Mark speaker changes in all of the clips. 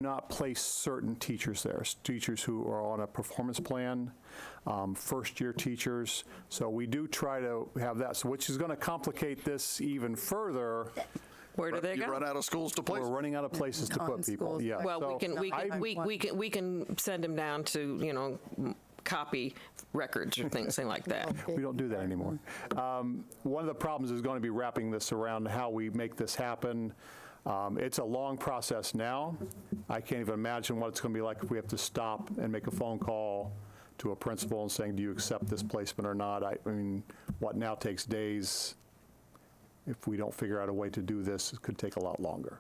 Speaker 1: Not place certain teachers there, teachers who are on a performance plan, first-year teachers. So we do try to have that, so which is going to complicate this even further.
Speaker 2: Where do they go?
Speaker 3: You run out of schools to place.
Speaker 1: We're running out of places to put people. Yeah.
Speaker 2: Well,
Speaker 1: so
Speaker 2: we can send them down to, you know, copy records or things like that.
Speaker 1: We don't do that anymore. One of the problems is going to be wrapping this around how we make this happen. It's a long process now. I can't even imagine what it's going to be like if we have to stop and make a phone call to a principal and saying, do you accept this placement or not? I mean, what now takes days, if we don't figure out a way to do this, it could take a lot longer.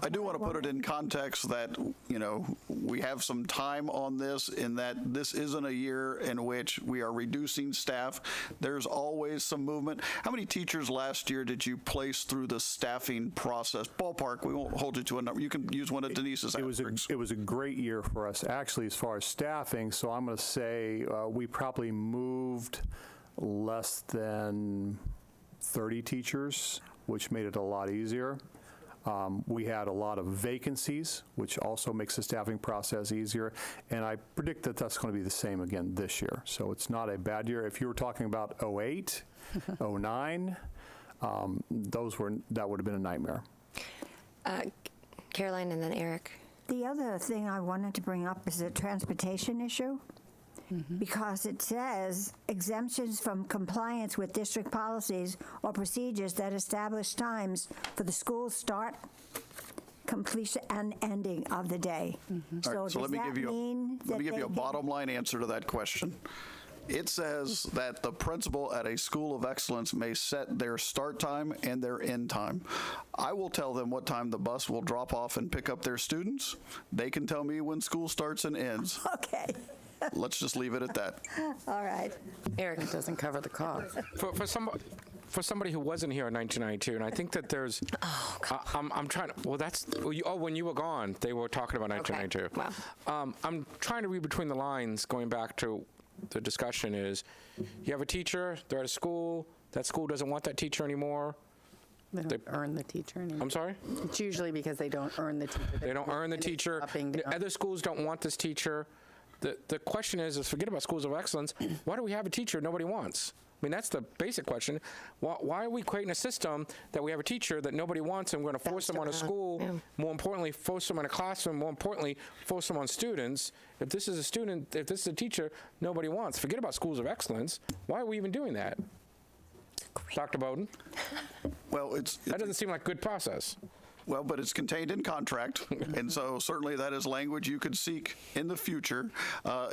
Speaker 3: I do want to put it in context that, you know, we have some time on this in that this isn't a year in which we are reducing staff. There's always some movement. How many teachers last year did you place through the staffing process? Ballpark, we won't hold you to a number. You can use one of Denise's asterisks.
Speaker 1: It was a great year for us, actually, as far as staffing. So I'm going to say we probably moved less than 30 teachers, which made it a lot easier. We had a lot of vacancies, which also makes the staffing process easier, and I predict that that's going to be the same again this year. So it's not a bad year. If you were talking about 08, 09, that would have been a nightmare.
Speaker 4: Caroline and then Eric.
Speaker 5: The other thing I wanted to bring up is the transportation issue. Because it says exemptions from compliance with district policies or procedures that establish times for the school start, completion, and ending of the day.
Speaker 3: All right, so let me give you a bottom line answer to that question. It says that the principal at a school of excellence may set their start time and their end time. I will tell them what time the bus will drop off and pick up their students. They can tell me when school starts and ends.
Speaker 5: Okay.
Speaker 3: Let's just leave it at that.
Speaker 5: All right.
Speaker 2: Eric, it doesn't cover the cost.
Speaker 6: For somebody who wasn't here in 1992, and I think that there's, I'm trying to, well, that's, when you were gone, they were talking about 1992.
Speaker 4: Okay. Wow.
Speaker 6: I'm trying to read between the lines, going back to the discussion is, you have a teacher, they're at a school, that school doesn't want that teacher anymore.
Speaker 7: They don't earn the teacher anymore.
Speaker 6: I'm sorry?
Speaker 7: It's usually because they don't earn the teacher.
Speaker 6: They don't earn the teacher. Other schools don't want this teacher. The question is forget about schools of excellence. Why do we have a teacher nobody wants? I mean, that's the basic question. Why are we creating a system that we have a teacher that nobody wants and we're going to force them on a school, more importantly, force them in a classroom, more importantly, force them on students? If this is a teacher nobody wants, forget about schools of excellence. Why are we even doing that? Dr. Bowden?
Speaker 3: Well,
Speaker 6: that doesn't seem like a good process.
Speaker 3: Well, but it's contained in contract, and so certainly that is language you could seek in the future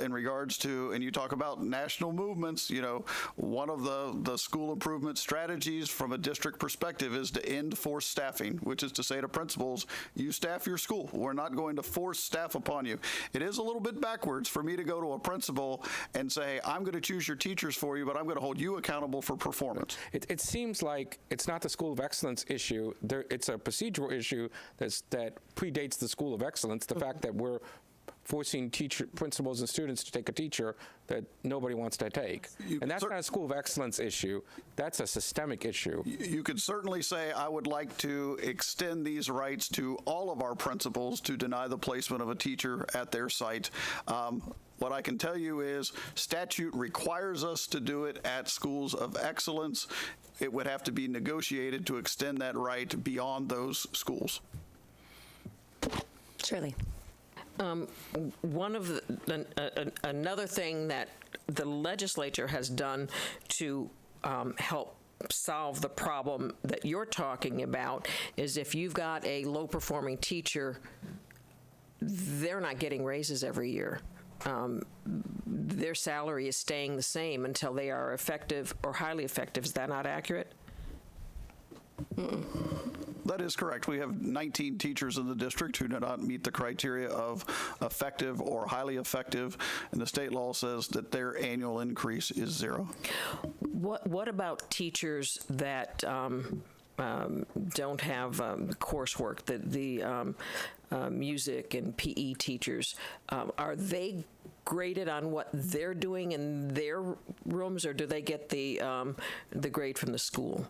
Speaker 3: in regards to, and you talk about national movements, you know, one of the school improvement strategies from a district perspective is to end forced staffing, which is to say to principals, you staff your school. We're not going to force staff upon you. It is a little bit backwards for me to go to a principal and say, I'm going to choose your teachers for you, but I'm going to hold you accountable for performance.
Speaker 6: It seems like it's not the School of Excellence issue. It's a procedural issue that predates the School of Excellence, the fact that we're forcing principals and students to take a teacher that nobody wants to take. And that's not a School of Excellence issue. That's a systemic issue.
Speaker 3: You could certainly say, I would like to extend these rights to all of our principals to deny the placement of a teacher at their site. What I can tell you is statute requires us to do it at schools of excellence. It would have to be negotiated to extend that right beyond those schools.
Speaker 4: Shirley.
Speaker 2: Another thing that the legislature has done to help solve the problem that you're talking about is if you've got a low-performing teacher, they're not getting raises every year. Their salary is staying the same until they are effective or highly effective. Is that not accurate?
Speaker 3: That is correct. We have 19 teachers in the district who do not meet the criteria of effective or highly effective, and the state law says that their annual increase is 0.
Speaker 2: What about teachers that don't have coursework, the music and PE teachers? Are they graded on what they're doing in their rooms, or do they get the grade from the school?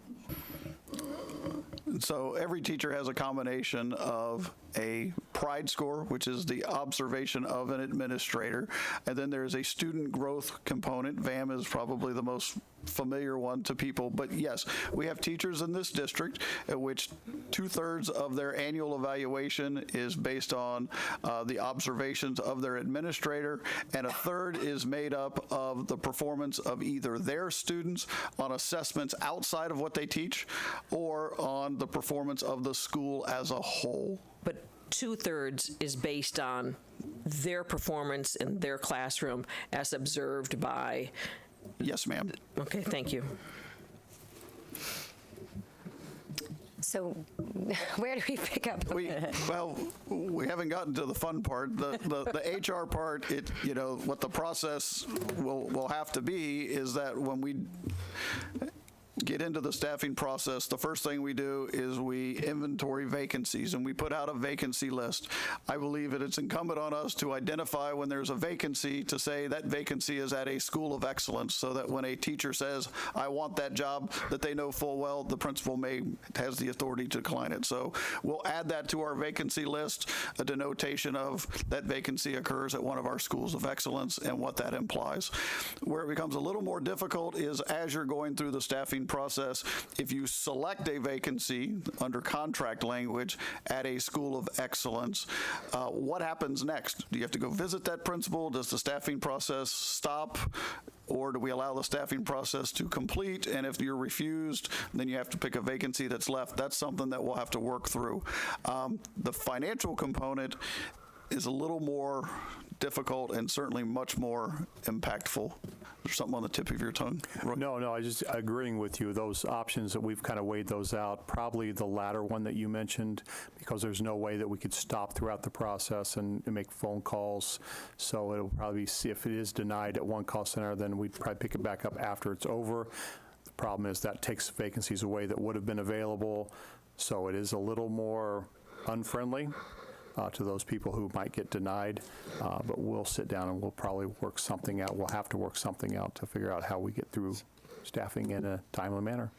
Speaker 3: So every teacher has a combination of a pride score, which is the observation of an administrator, and then there's a student growth component. VAM is probably the most familiar one to people, but yes, we have teachers in this district at which 2/3 of their annual evaluation is based on the observations of their administrator, and 1/3 is made up of the performance of either their students on assessments outside of what they teach or on the performance of the school as a whole.
Speaker 2: But 2/3 is based on their performance in their classroom as observed by.
Speaker 3: Yes, ma'am.
Speaker 2: Okay, thank you.
Speaker 4: So where do we pick up?
Speaker 3: We haven't gotten to the fun part. The HR part, what the process will have to be is that when we get into the staffing process, the first thing we do is we inventory vacancies and we put out a vacancy list. I believe that it's incumbent on us to identify when there's a vacancy to say that vacancy is at a school of excellence, so that when a teacher says, I want that job, that they know full well the principal has the authority to decline it. So we'll add that to our vacancy list, a denotation of that vacancy occurs at one of our schools of excellence and what that implies. Where it becomes a little more difficult is as you're going through the staffing process, if you select a vacancy under contract language at a school of excellence, what happens next? Do you have to go visit that principal? Does the staffing process stop? Or do we allow the staffing process to complete? And if you're refused, then you have to pick a vacancy that's left. That's something that we'll have to work through. The financial component is a little more difficult and certainly much more impactful. There's something on the tip of your tongue, Roy?
Speaker 1: No, I just agreeing with you. Those options that we've kind of weighed those out, probably the latter one that you mentioned, because there's no way that we could stop throughout the process and make phone calls. So it'll probably be, if it is denied at one call center, then we'd probably pick it back up after it's over. The problem is that takes vacancies away that would have been available. So it is a little more unfriendly to those people who might get denied, but we'll sit down and we'll probably work something out. We'll have to work something out to figure out how we get through staffing in a timely manner.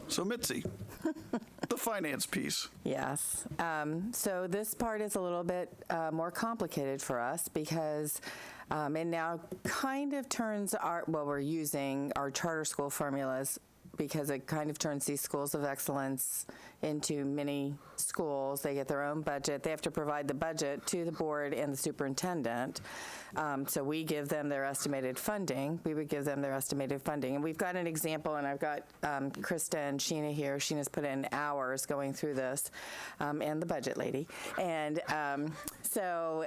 Speaker 3: So Mitzi, the finance piece.
Speaker 7: Yes. So this part is a little bit more complicated for us because it now kind of turns we're using our charter school formulas because it kind of turns these schools of excellence into mini schools. They get their own budget. They have to provide the budget to the board and the superintendent. So we give them their estimated funding. We would give them their estimated funding. And we've got an example, and I've got Krista and Sheena here. Sheena's put in hours going through this, and the budget lady. And so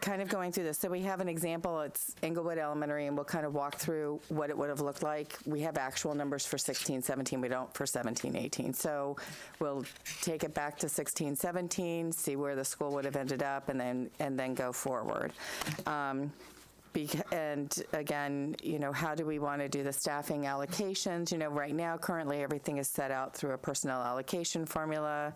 Speaker 7: kind of going through this. So we have an example. It's Englewood Elementary, and we'll kind of walk through what it would have looked like. We have actual numbers for 16-17. We don't for 17-18. So we'll take it back to 16-17, see where the school would have ended up, and then go forward. And again, how do we want to do the staffing allocations? Right now, currently, everything is set out through a personnel allocation formula,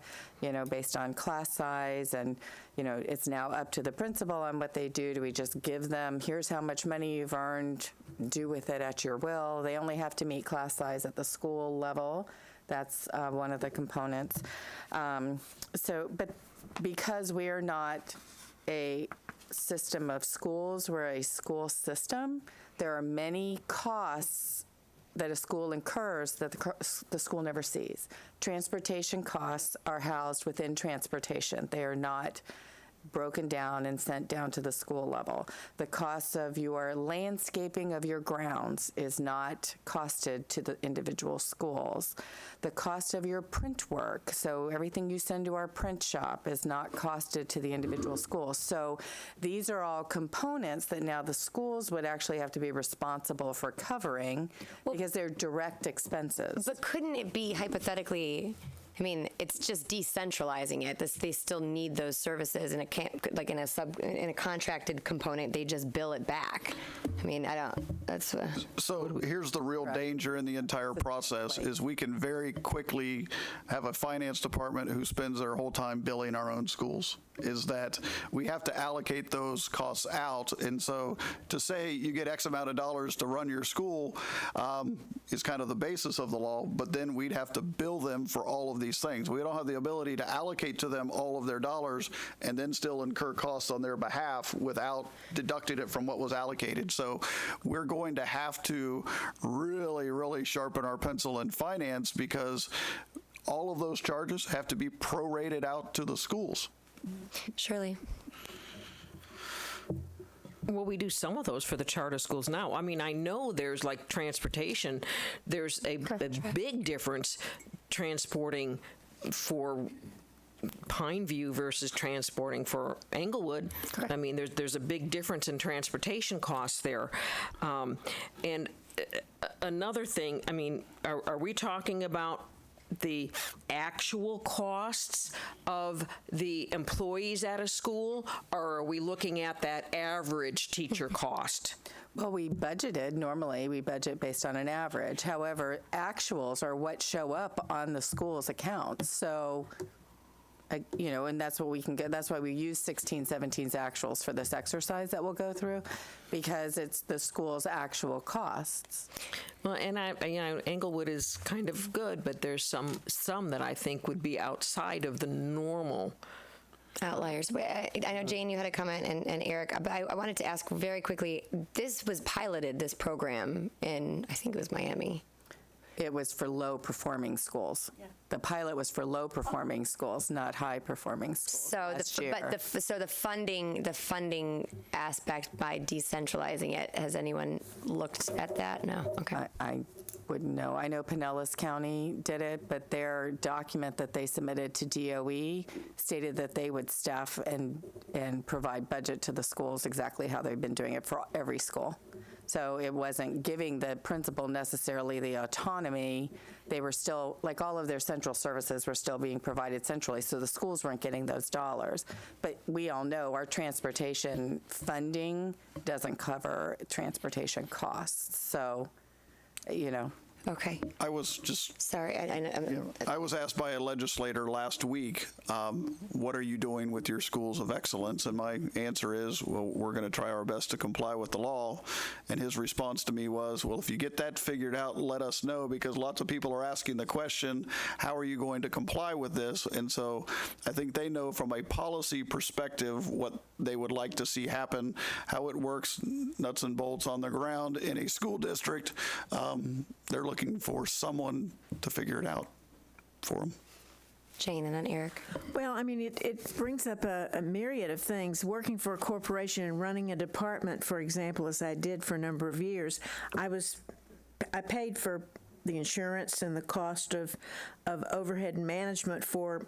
Speaker 7: based on class size, and, it's now up to the principal on what they do. Do we just give them, here's how much money you've earned, do with it at your will? They only have to meet class size at the school level. That's one of the components. But because we're not a system of schools, we're a school system, there are many costs that a school incurs that the school never sees. Transportation costs are housed within transportation. They are not broken down and sent down to the school level. The cost of your landscaping of your grounds is not costed to the individual schools. The cost of your print work, so everything you send to our print shop, is not costed to the individual schools. So these are all components that now the schools would actually have to be responsible for covering because they're direct expenses.
Speaker 4: But couldn't it be hypothetically, it's just decentralizing it. They still need those services, and it can't, like in a contracted component, they just bill it back. I don't. That's
Speaker 3: So here's the real danger in the entire process is we can very quickly have a finance department who spends their whole time billing our own schools, is that we have to allocate those costs out. And so to say you get X amount of dollars to run your school is kind of the basis of the law, but then we'd have to bill them for all of these things. We don't have the ability to allocate to them all of their dollars and then still incur costs on their behalf without deducting it from what was allocated. So we're going to have to really, really sharpen our pencil in finance because all of those charges have to be prorated out to the schools.
Speaker 4: Shirley.
Speaker 2: Well, we do some of those for the charter schools now. I mean, I know there's like transportation. There's a big difference transporting for Pineview versus transporting for Englewood.
Speaker 4: Correct.
Speaker 2: I mean, there's a big difference in transportation costs there. And another thing, I mean, are we talking about the actual costs of the employees at a school, or are we looking at that average teacher cost?
Speaker 7: Well, we budget based on an average. However, actuals are what show up on the school's accounts. So, and that's what we can get. That's why we use 16-17's actuals for this exercise that we'll go through, because it's the school's actual costs.
Speaker 2: Well, and Englewood is kind of good, but there's some that I think would be outside of the normal.
Speaker 4: Outliers. I know, Jane, you had a comment, and Eric, but I wanted to ask very quickly, this program in, I think it was Miami.
Speaker 7: It was for low-performing schools. Yeah. The pilot was for low-performing schools, not high-performing schools.
Speaker 4: So the funding aspect by decentralizing it, has anyone looked at that? No. Okay.
Speaker 7: I wouldn't know. I know Pinellas County did it, but their document that they submitted to DOE stated that they would staff and provide budget to the schools exactly how they've been doing it for every school. So it wasn't giving the principal necessarily the autonomy. They were still, like, all of their central services were still being provided centrally, so the schools weren't getting those dollars. But we all know our transportation funding doesn't cover transportation costs. So,
Speaker 4: Okay.
Speaker 3: I was just
Speaker 4: Sorry,
Speaker 3: I was asked by a legislator last week, what are you doing with your schools of excellence? And my answer is, well, we're going to try our best to comply with the law. And his response to me was, well, if you get that figured out, let us know, because lots of people are asking the question, how are you going to comply with this? And so I think they know from a policy perspective what they would like to see happen, how it works, nuts and bolts on the ground in a school district. They're looking for someone to figure it out for them.
Speaker 4: Jane, and then Eric.
Speaker 8: Well, I mean, it brings up a myriad of things. Working for a corporation and running a department, for example, as I did for a number of years, I paid for the insurance and the cost of overhead and management for,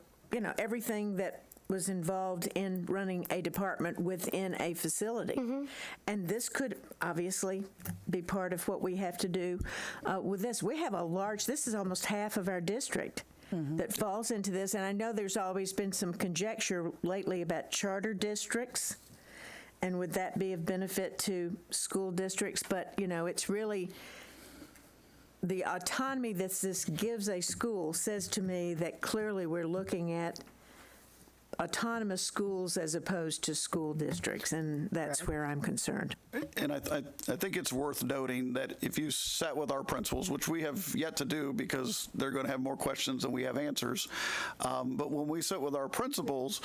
Speaker 8: everything that was involved in running a department within a facility. Mm-hmm. And this could obviously be part of what we have to do with this. We have this is almost half of our district that falls into this. And I know there's always been some conjecture lately about charter districts, and would that be of benefit to school districts? But, it's really the autonomy that this gives a school says to me that clearly we're looking at autonomous schools as opposed to school districts, and that's where I'm concerned.
Speaker 3: And I think it's worth noting that if you sat with our principals, which we have yet to do because they're going to have more questions than we have answers, but when we sit with our principals,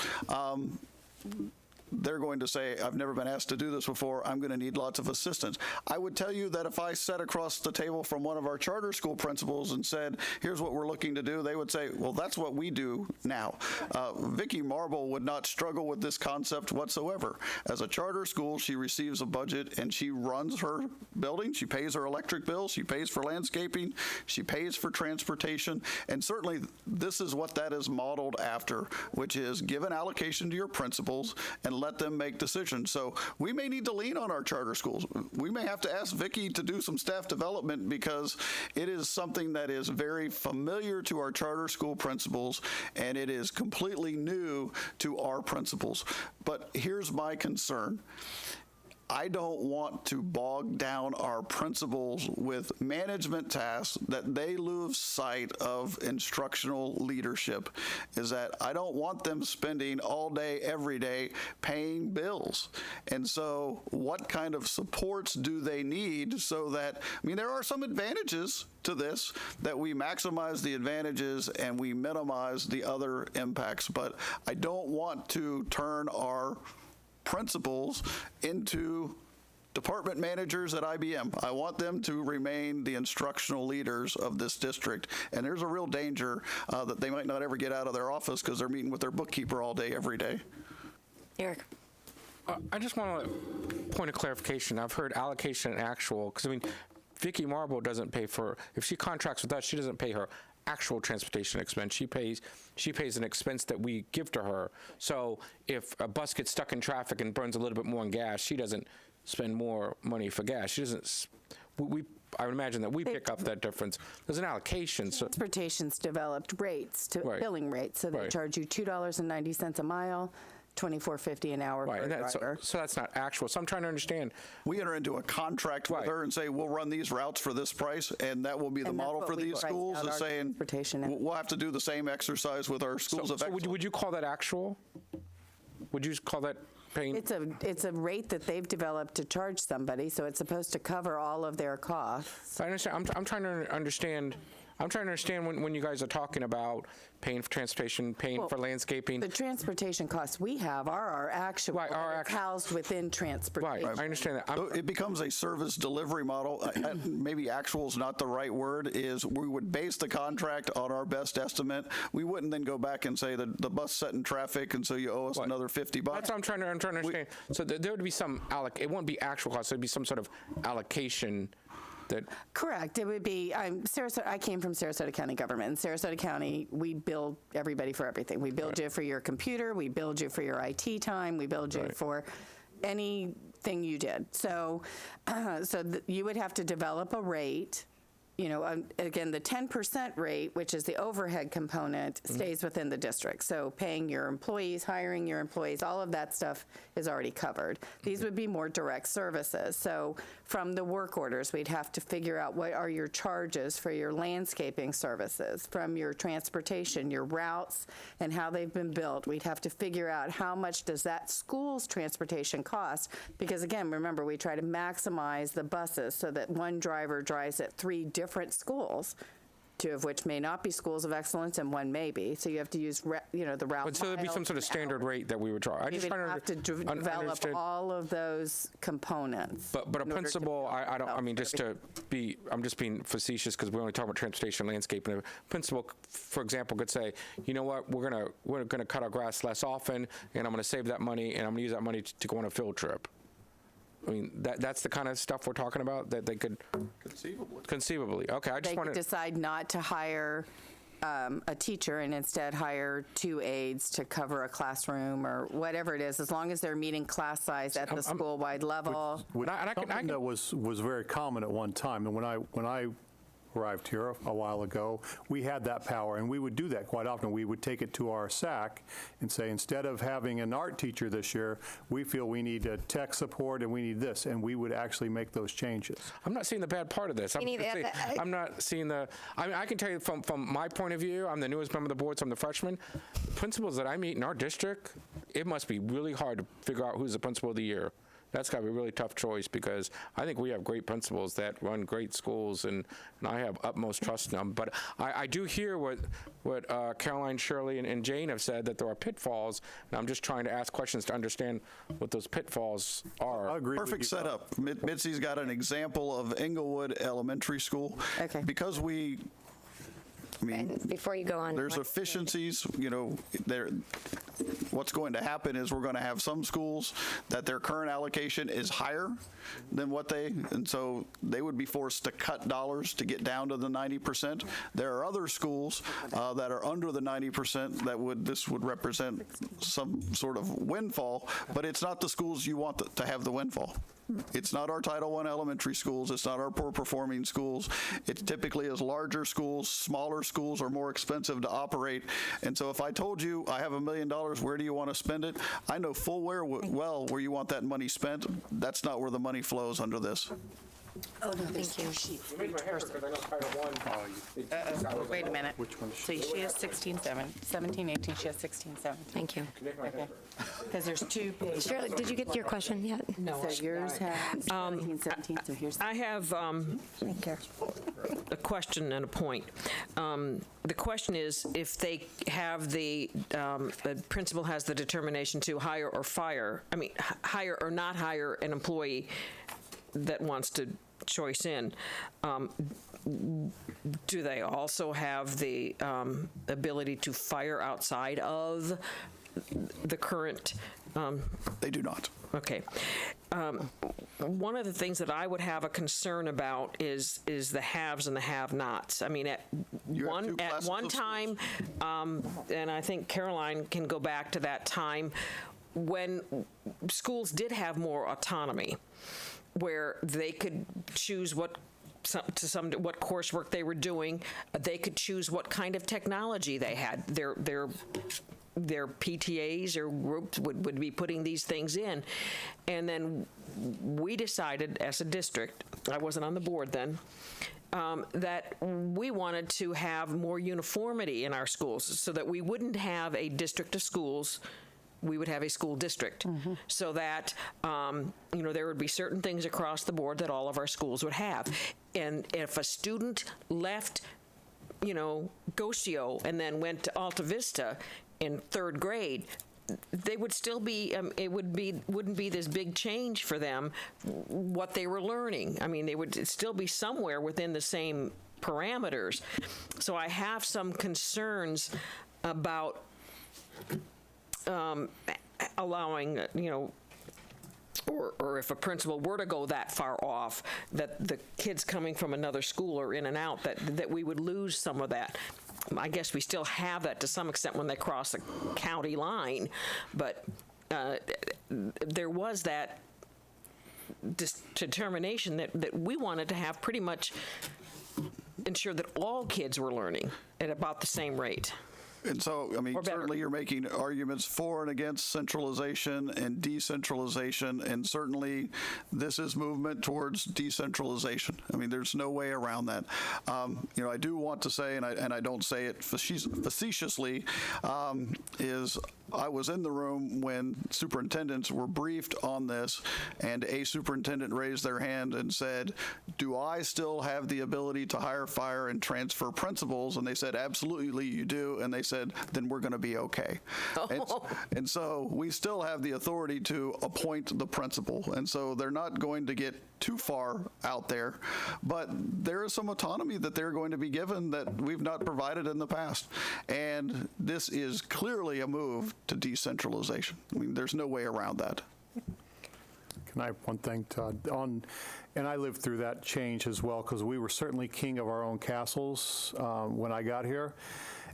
Speaker 3: they're going to say, I've never been asked to do this before. I'm going to need lots of assistance. I would tell you that if I sat across the table from one of our charter school principals and said, here's what we're looking to do, they would say, well, that's what we do now. Vicki Marble would not struggle with this concept whatsoever. As a charter school, she receives a budget and she runs her building. She pays her electric bill. She pays for landscaping. She pays for transportation. And certainly this is what that is modeled after, which is give an allocation to your principals and let them make decisions. So we may need to lean on our charter schools. We may have to ask Vicki to do some staff development because it is something that is very familiar to our charter school principals, and it is completely new to our principals. But here's my concern. I don't want to bog down our principals with management tasks that they lose sight of instructional leadership. Is that I don't want them spending all day, every day paying bills. And so what kind of supports do they need so that, I mean, there are some advantages to this, that we maximize the advantages and we minimize the other impacts. But I don't want to turn our principals into department managers at IBM. I want them to remain the instructional leaders of this district. And there's a real danger that they might not ever get out of their office because they're meeting with their bookkeeper all day, every day.
Speaker 4: Eric.
Speaker 6: I just want a point of clarification. I've heard allocation and actual, because I mean, Vicki Marble doesn't pay for, if she contracts with us, she doesn't pay her actual transportation expense. She pays an expense that we give to her. So if a bus gets stuck in traffic and burns a little bit more in gas, she doesn't spend more money for gas. She doesn't, I would imagine that we pick up that difference. There's an allocation. So
Speaker 7: Transportation's developed rates,
Speaker 6: Right.
Speaker 7: billing rates, so they
Speaker 6: Right.
Speaker 7: charge you $2.90 a mile, $24.50 an hour
Speaker 6: right,
Speaker 7: per
Speaker 6: and
Speaker 7: driver.
Speaker 6: so that's not actual. So I'm trying to understand.
Speaker 3: We enter into a contract with
Speaker 6: Right.
Speaker 3: her and say, we'll run these routes for this price, and that will be the
Speaker 7: And that's
Speaker 3: model
Speaker 7: what
Speaker 3: for
Speaker 7: we
Speaker 3: these
Speaker 7: price
Speaker 3: schools,
Speaker 7: out
Speaker 3: is
Speaker 7: our
Speaker 3: saying,
Speaker 7: transportation at.
Speaker 3: we'll have to do the same exercise with our schools of
Speaker 6: So
Speaker 3: excellence.
Speaker 6: would you call that actual? Would you call that paying?
Speaker 7: It's a rate that they've developed to charge somebody, so it's supposed to cover all of their costs.
Speaker 6: I understand. I'm trying to understand. I'm trying to understand when you guys are talking about paying for transportation, paying
Speaker 7: Well,
Speaker 6: for landscaping.
Speaker 7: The transportation costs we have are our actual,
Speaker 6: Right, our
Speaker 7: it's housed within transportation.
Speaker 6: Right, I understand that.
Speaker 3: So it becomes a service delivery model. Maybe actual is not the right word, is we would base the contract on our best estimate. We wouldn't then go back and say that the bus set in traffic and so you owe us another $50.
Speaker 6: That's what I'm trying to understand. So there would be some it won't be actual cost. There'd be some sort of allocation that.
Speaker 7: Correct. It would be, Sarasota, I came from Sarasota County government. In Sarasota County, we bill everybody for everything. We build you for your computer, we build you for your IT time, we build you for anything you did. So, you would have to develop a rate. You know, again, the 10% rate, which is the overhead component, stays within the district. So paying your employees, hiring your employees, all of that stuff is already covered. These would be more direct services. So from the work orders, we'd have to figure out what are your charges for your landscaping services, from your transportation, your routes, and how they've been built. We'd have to figure out how much does that school's transportation cost, because again, remember, we try to maximize the buses so that one driver drives at 3 different schools, 2 of which may not be schools of excellence and 1 may be. So you have to use, the route.
Speaker 6: But so there'd be some sort of standard rate that we would draw. I
Speaker 7: You
Speaker 6: just
Speaker 7: would
Speaker 6: trying
Speaker 7: have to develop
Speaker 6: understand.
Speaker 7: all of those components.
Speaker 6: But a
Speaker 7: in order to
Speaker 6: principal, I don't. I mean,
Speaker 7: develop
Speaker 6: just to be, I'm just being facetious because we're only talking about transportation, landscape. And a principal, for example, could say, you know what, we're gonna cut our grass less often, and I'm gonna save that money, and I'm gonna use that money to go on a field trip. I mean, that's the kind of stuff we're talking about that they could conceivably. Okay, I just
Speaker 7: They could
Speaker 6: wanted.
Speaker 7: decide not to hire a teacher and instead hire 2 aides to cover a classroom or whatever it is, as long as they're meeting class size at the school-wide level.
Speaker 1: Something that was very common at one time, and when I arrived here a while ago, we had that power, and we would do that quite often. We would take it to our SAC and say, instead of having an art teacher this year, we feel we need a tech support and we need this, and we would actually make those changes.
Speaker 6: I'm not seeing the bad part of this. I'm not seeing the. I mean, I can tell you from my point of view, I'm the newest member of the board, so I'm the freshman. Principals that I meet in our district, it must be really hard to figure out who's the principal of the year. That's got to be a really tough choice because I think we have great principals that run great schools, and I have utmost trust in them. But I do hear what Caroline, Shirley, and Jane have said, that there are pitfalls, and I'm just trying to ask questions to understand what those pitfalls are.
Speaker 1: I agree.
Speaker 3: Perfect setup. Mitzi's got an example of Englewood Elementary School.
Speaker 7: Okay.
Speaker 3: Because
Speaker 4: Before you go on.
Speaker 3: there's efficiencies, what's going to happen is we're going to have some schools that their current allocation is higher than and so they would be forced to cut dollars to get down to the 90%. There are other schools that are under the 90% this would represent some sort of windfall, but it's not the schools you want to have the windfall. It's not our Title I elementary schools. It's not our poor-performing schools. It typically is larger schools. Smaller schools are more expensive to operate. And so if I told you I have $1 million, where do you want to spend it? I know full well where you want that money spent. That's not where the money flows under this.
Speaker 4: Oh, no, thank you.
Speaker 7: Wait a minute. So she has 16.7, 17, 18, she has 16.7.
Speaker 4: Thank you.
Speaker 7: Okay. Because there's 2 pages.
Speaker 4: Shirley, did you get your question yet?
Speaker 2: No.
Speaker 7: So yours has 17, 17, so here's.
Speaker 2: I have
Speaker 5: Thank you.
Speaker 2: a question and a point. The question is, if they have the principal has the determination to hire or fire, hire or not hire an employee that wants to choice in, do they also have the ability to fire outside of the current?
Speaker 3: They do not.
Speaker 2: Okay. One of the things that I would have a concern about is the haves and the have-nots. I mean, at one time, and I think Caroline can go back to that time when schools did have more autonomy, where they could choose what coursework they were doing. They could choose what kind of technology they had. Their PTAs or groups would be putting these things in. And then we decided as a district, I wasn't on the board then, that we wanted to have more uniformity in our schools so that we wouldn't have a district of schools. We would have a school district, so that there would be certain things across the board that all of our schools would have. And if a student left, Gocio and then went to Alta Vista in 3rd grade, they would still be. Wouldn't be this big change for them what they were learning. I mean, they would still be somewhere within the same parameters. So I have some concerns about allowing, or if a principal were to go that far off, that the kids coming from another school or in and out, that we would lose some of that. I guess we still have that to some extent when they cross the county line, but there was that determination that we wanted to have pretty much ensure that all kids were learning at about the same rate.
Speaker 3: And so, certainly you're making arguments for and against centralization and decentralization, and certainly this is movement towards decentralization. There's no way around that. I do want to say, and I don't say it facetiously, is I was in the room when superintendents were briefed on this, and a superintendent raised their hand and said, do I still have the ability to hire, fire, and transfer principals? And they said, absolutely you do. And they said, then we're going to be okay. And so we still have the authority to appoint the principal. And so they're not going to get too far out there, but there is some autonomy that they're going to be given that we've not provided in the past. And this is clearly a move to decentralization. There's no way around that.
Speaker 1: Can I have one thing, Todd? And I lived through that change as well, because we were certainly king of our own castles when I got here.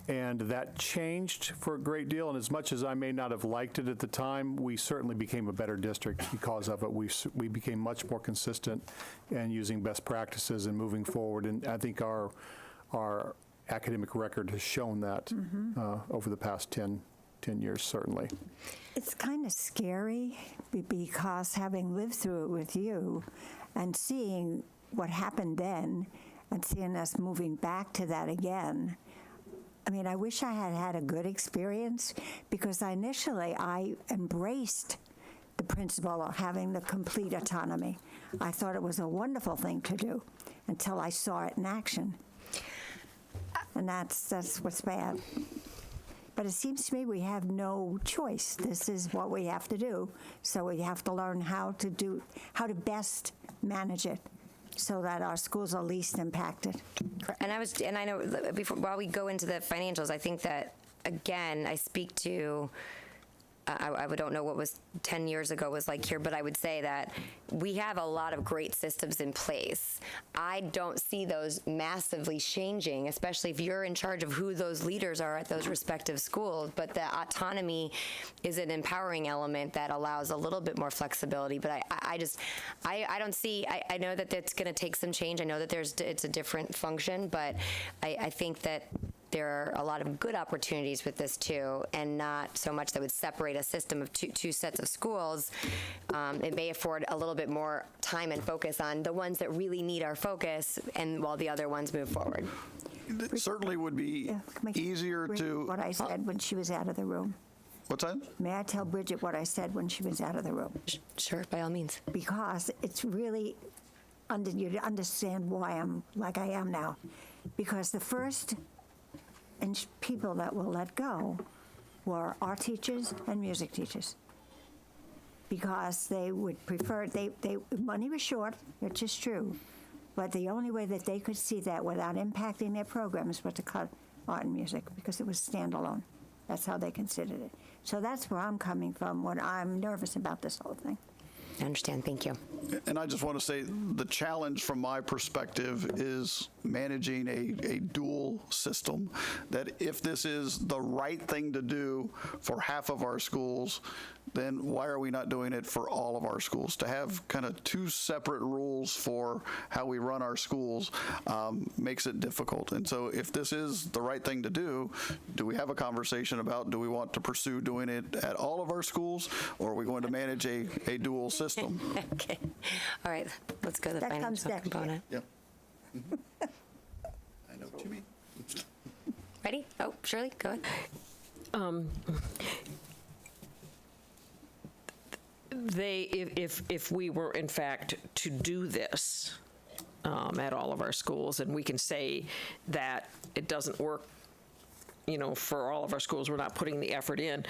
Speaker 1: And that changed for a great deal. And as much as I may not have liked it at the time, we certainly became a better district because of it. We became much more consistent and using best practices and moving forward. And I think our academic record has shown that over the past 10 years, certainly.
Speaker 5: It's kind of scary because having lived through it with you and seeing what happened then and seeing us moving back to that again, I wish I had had a good experience, because initially I embraced the principle of having the complete autonomy. I thought it was a wonderful thing to do until I saw it in action. And that's what's bad. But it seems to me we have no choice. This is what we have to do. So we have to learn how to best manage it, so that our schools are least impacted.
Speaker 4: And I know while we go into the financials, I think that again I speak to I don't know what was 10 years ago was like here, but I would say that we have a lot of great systems in place. I don't see those massively changing, especially if you're in charge of who those leaders are at those respective schools. But the autonomy is an empowering element that allows a little bit more flexibility. But I don't see, I know that it's going to take some change. I know that it's a different function, but I think that there are a lot of good opportunities with this too, and not so much that would separate a system of two sets of schools. It may afford a little bit more time and focus on the ones that really need our focus, and while the other ones move forward.
Speaker 3: It certainly would be easier to.
Speaker 5: What I said when she was out of the room.
Speaker 3: What's that?
Speaker 5: May I tell Bridget what I said when she was out of the room?
Speaker 4: Sure, by all means.
Speaker 5: Because it's really you to understand why I'm like I am now. Because the first people that will let go were art teachers and music teachers, because they would prefer, money was short, which is true, but the only way that they could see that without impacting their programs was to cut art and music, because it was standalone. That's how they considered it. So that's where I'm coming from when I'm nervous about this whole thing.
Speaker 4: I understand. Thank you.
Speaker 3: And I just want to say the challenge from my perspective is managing a dual system, that if this is the right thing to do for half of our schools, then why are we not doing it for all of our schools? To have kind of two separate rules for how we run our schools makes it difficult. And so if this is the right thing to do we have a conversation about, do we want to pursue doing it at all of our schools, or are we going to manage a dual system?
Speaker 4: Okay. All right. Let's go to the
Speaker 5: That comes
Speaker 4: financial
Speaker 5: next,
Speaker 4: component.
Speaker 3: Yeah. I know what you mean.
Speaker 4: Ready? Oh, Shirley, go ahead.
Speaker 2: If we were in fact to do this at all of our schools, and we can say that it doesn't work, for all of our schools, we're not putting the effort in.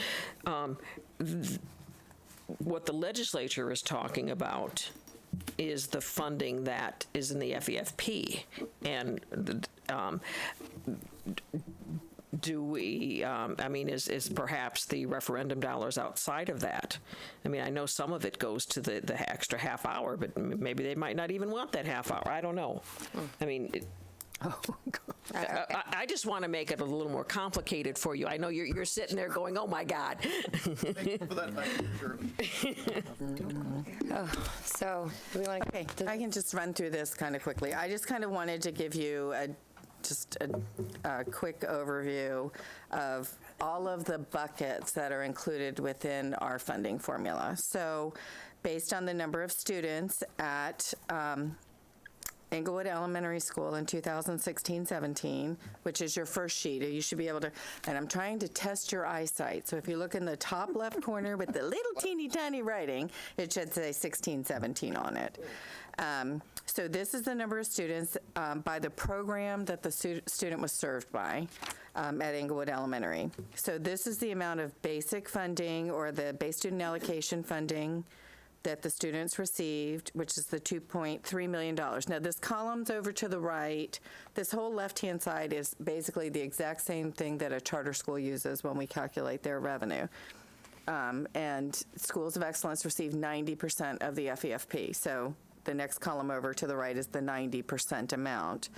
Speaker 2: What the legislature is talking about is the funding that is in the FEFP, and do we, is perhaps the referendum dollars outside of that? I mean, I know some of it goes to the extra half hour, but maybe they might not even want that half hour. I don't know. I mean, I just want to make it a little more complicated for you. I know you're sitting there going, oh my God.
Speaker 3: Thank you for that,
Speaker 4: So, do we want to?
Speaker 7: Okay, I can just run through this kind of quickly. I just kind of wanted to give you a quick overview of all of the buckets that are included within our funding formula. So based on the number of students at Englewood Elementary School in 2016-17, which is your first sheet, you should be able to, and I'm trying to test your eyesight. So if you look in the top left corner with the little teeny tiny writing, it should say 16-17 on it. So this is the number of students by the program that the student was served by at Englewood Elementary. So this is the amount of basic funding, or the base student allocation funding, that the students received, which is the $2.3 million. Now, this column's over to the right. This whole left-hand side is basically the exact same thing that a charter school uses when we calculate their revenue. And schools of excellence receive 90% of the FEFP. So the next column over to the right is the 90% amount.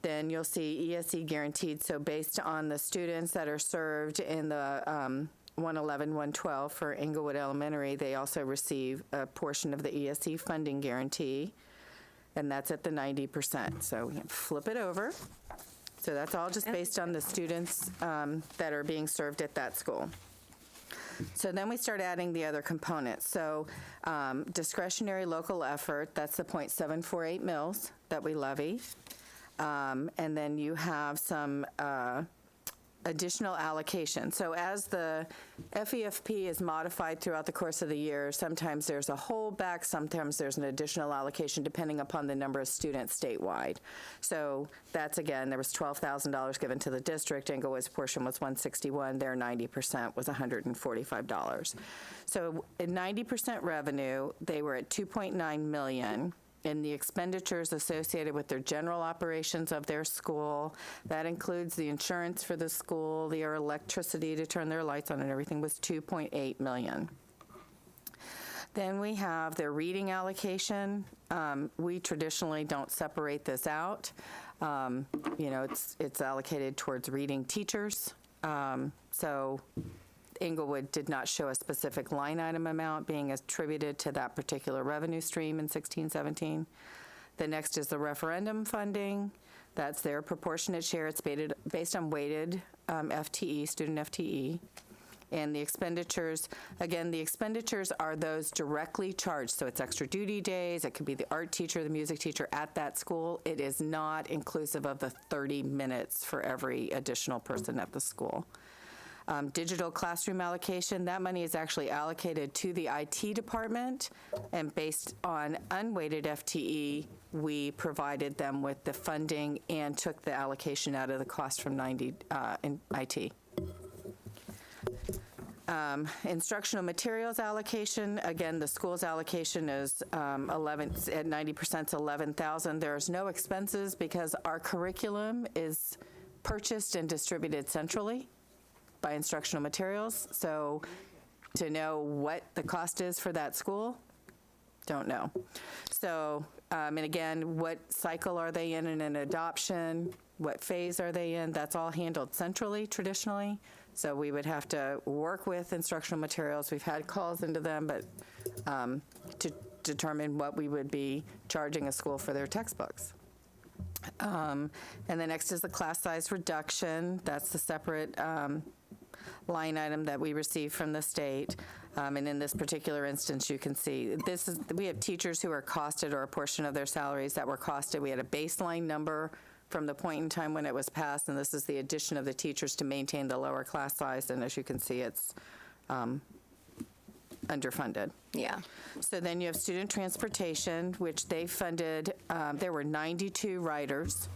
Speaker 7: Then you'll see ESE guaranteed. So based on the students that are served in the 111, 112 for Englewood Elementary, they also receive a portion of the ESE funding guarantee, and that's at the 90%. So we can flip it over. So that's all just based on the students that are being served at that school. So then we start adding the other components. So discretionary local effort, that's the .748 mils that we levy. And then you have some additional allocation. So as the FEFP is modified throughout the course of the year, sometimes there's a holdback, sometimes there's an additional allocation depending upon the number of students statewide. So that's, again, there was $12,000 given to the district. Englewood's portion was $161. Their 90% was $145. So at 90% revenue, they were at $2.9 million. and the expenditures associated with their general operations of their school. That includes the insurance for the school, their electricity to turn their lights on and everything, was $2.8 million. Then we have their reading allocation. We traditionally don't separate this out. It's allocated towards reading teachers. So Inglewood did not show a specific line item amount being attributed to that particular revenue stream in 16-17. The next is the referendum funding. That's their proportionate share. It's based on weighted FTE, student FTE. And the expenditures, again, the expenditures are those directly charged. So it's extra duty days. It could be the art teacher, the music teacher at that school. It is not inclusive of the 30 minutes for every additional person at the school. Digital classroom allocation, that money is actually allocated to the IT department, and based on unweighted FTE, we provided them with the funding and took the allocation out of the cost from 90 in IT. Instructional materials allocation, again, the school's allocation is at 90% to $11,000. There's no expenses because our curriculum is purchased and distributed centrally by instructional materials. So to know what the cost is for that school, don't know. So, and again, what cycle are they in an adoption? What phase are they in? That's all handled centrally traditionally. So we would have to work with instructional materials. We've had calls into them, but to determine what we would be charging a school for their textbooks. And the next is the class size reduction. That's the separate line item that we receive from the state. And in this particular instance, you can see we have teachers who are costed, or a portion of their salaries that were costed. We had a baseline number from the point in time when it was passed, and this is the addition of the teachers to maintain the lower class size, and as you can see, it's underfunded.
Speaker 4: Yeah.
Speaker 7: So then you have student transportation, which they funded, there were 92 riders,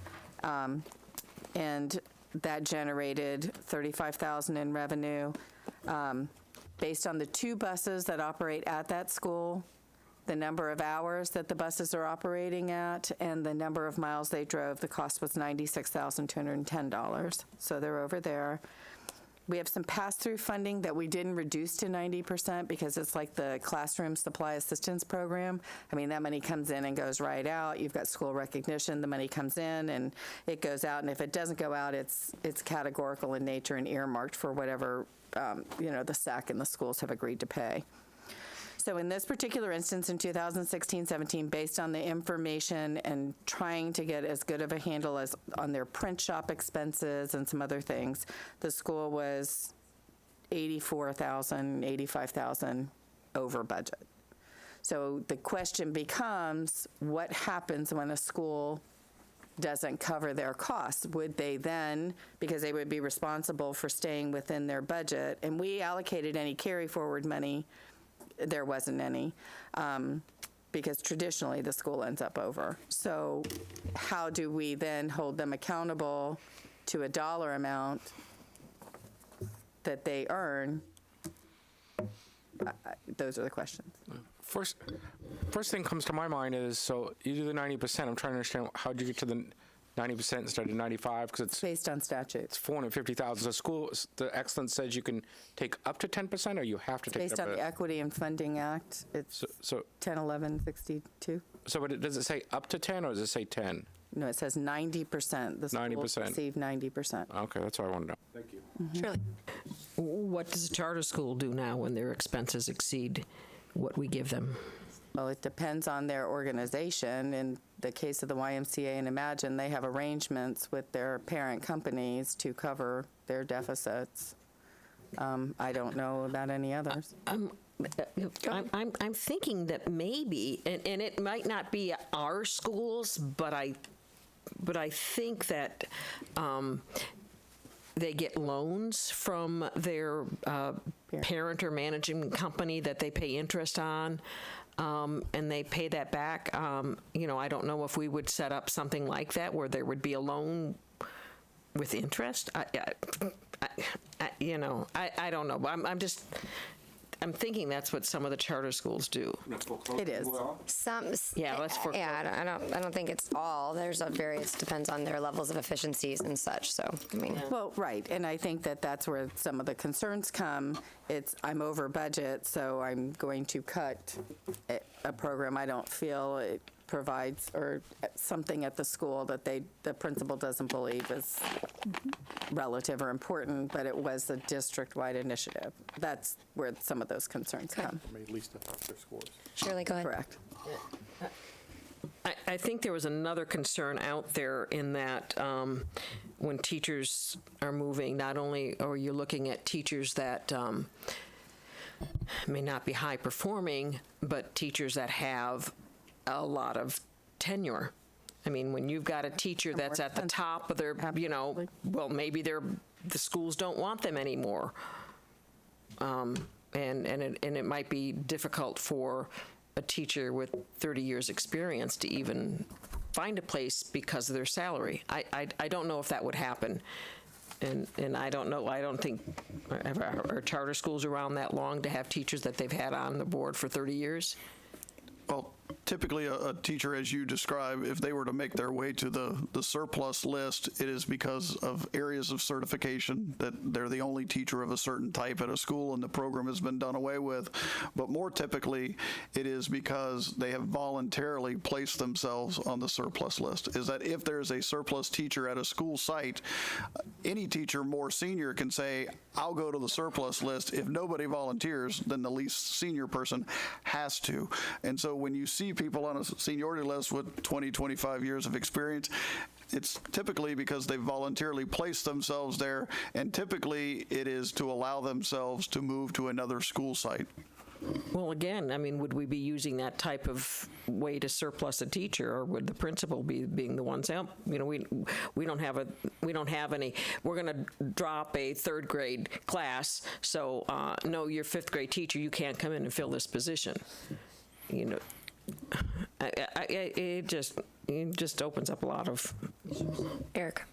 Speaker 7: and that generated $35,000 in revenue. Based on the 2 buses that operate at that school, the number of hours that the buses are operating at, and the number of miles they drove, the cost was $96,210. So they're over there. We have some pass-through funding that we didn't reduce to 90% because it's like the classroom supply assistance program. I mean, that money comes in and goes right out. You've got school recognition. The money comes in and it goes out. And if it doesn't go out, it's categorical in nature and earmarked for whatever, the SAC and the schools have agreed to pay. So in this particular instance, in 2016-17, based on the information and trying to get as good of a handle as on their print shop expenses and some other things, the school was $84,000, $85,000 over budget. So the question becomes, what happens when a school doesn't cover their costs? Would they then, because they would be responsible for staying within their budget, and we allocated any carry forward money, there wasn't any, because traditionally the school ends up over. So how do we then hold them accountable to a dollar amount that they earn? Those are the questions.
Speaker 6: First thing comes to my mind is, so you do the 90%. I'm trying to understand, how did you get to the 90% instead of 95? Because it's
Speaker 7: based on statute.
Speaker 6: It's $450,000. The school, the excellence says you can take up to 10%, or you have to take
Speaker 7: based
Speaker 6: up
Speaker 7: on the Equity and Funding Act. It's
Speaker 6: so
Speaker 7: 10/11/62.
Speaker 6: So, but does it say up to 10, or does it say 10?
Speaker 7: No, it says 90%. The school
Speaker 6: 90%.
Speaker 7: receive 90%.
Speaker 6: Okay, that's what I want to know. Thank you.
Speaker 4: Surely.
Speaker 2: What does a charter school do now when their expenses exceed what we give them?
Speaker 7: Well, it depends on their organization. In the case of the YMCA and Imagine, they have arrangements with their parent companies to cover their deficits. I don't know about any others.
Speaker 2: I'm thinking that maybe, and it might not be our schools, but I think that they get loans from their parent or managing company that they pay interest on. And they pay that back. I don't know if we would set up something like that where there would be a loan with interest. I don't know. I'm just, I'm thinking that's what some of the charter schools do.
Speaker 7: It is.
Speaker 2: Yeah, let's foreclose.
Speaker 4: Yeah, I don't think it's all. There's a various, depends on their levels of efficiencies and such, so, I mean.
Speaker 7: Well, right, and I think that that's where some of the concerns come. It's, I'm over budget, so I'm going to cut a program I don't feel it provides, or something at the school that the principal doesn't believe is relative or important, but it was a district-wide initiative. That's where some of those concerns come.
Speaker 1: May at least affect their scores.
Speaker 4: Shirley, go ahead.
Speaker 7: Correct.
Speaker 2: I think there was another concern out there in that when teachers are moving, not only are you looking at teachers that may not be high performing, but teachers that have a lot of tenure. I mean, when you've got a teacher that's at the top of their, well, maybe the schools don't want them anymore. And it might be difficult for a teacher with 30 years experience to even find a place because of their salary. I don't know if that would happen. And I don't know, I don't think, are charter schools around that long to have teachers that they've had on the board for 30 years?
Speaker 3: Well, typically a teacher, as you describe, if they were to make their way to the surplus list, it is because of areas of certification, that they're the only teacher of a certain type at a school and the program has been done away with. But more typically, it is because they have voluntarily placed themselves on the surplus list. Is that if there's a surplus teacher at a school site, any teacher more senior can say, I'll go to the surplus list. If nobody volunteers, then the least senior person has to. And so when you see people on a seniority list with 20, 25 years of experience, it's typically because they voluntarily placed themselves there, and typically it is to allow themselves to move to another school site.
Speaker 2: Well, again, I mean, would we be using that type of way to surplus a teacher, or would the principal be being the ones out? We don't have any. We're going to drop a third grade class, so no, your fifth grade teacher, you can't come in and fill this position. It just opens up a lot of.
Speaker 4: Eric.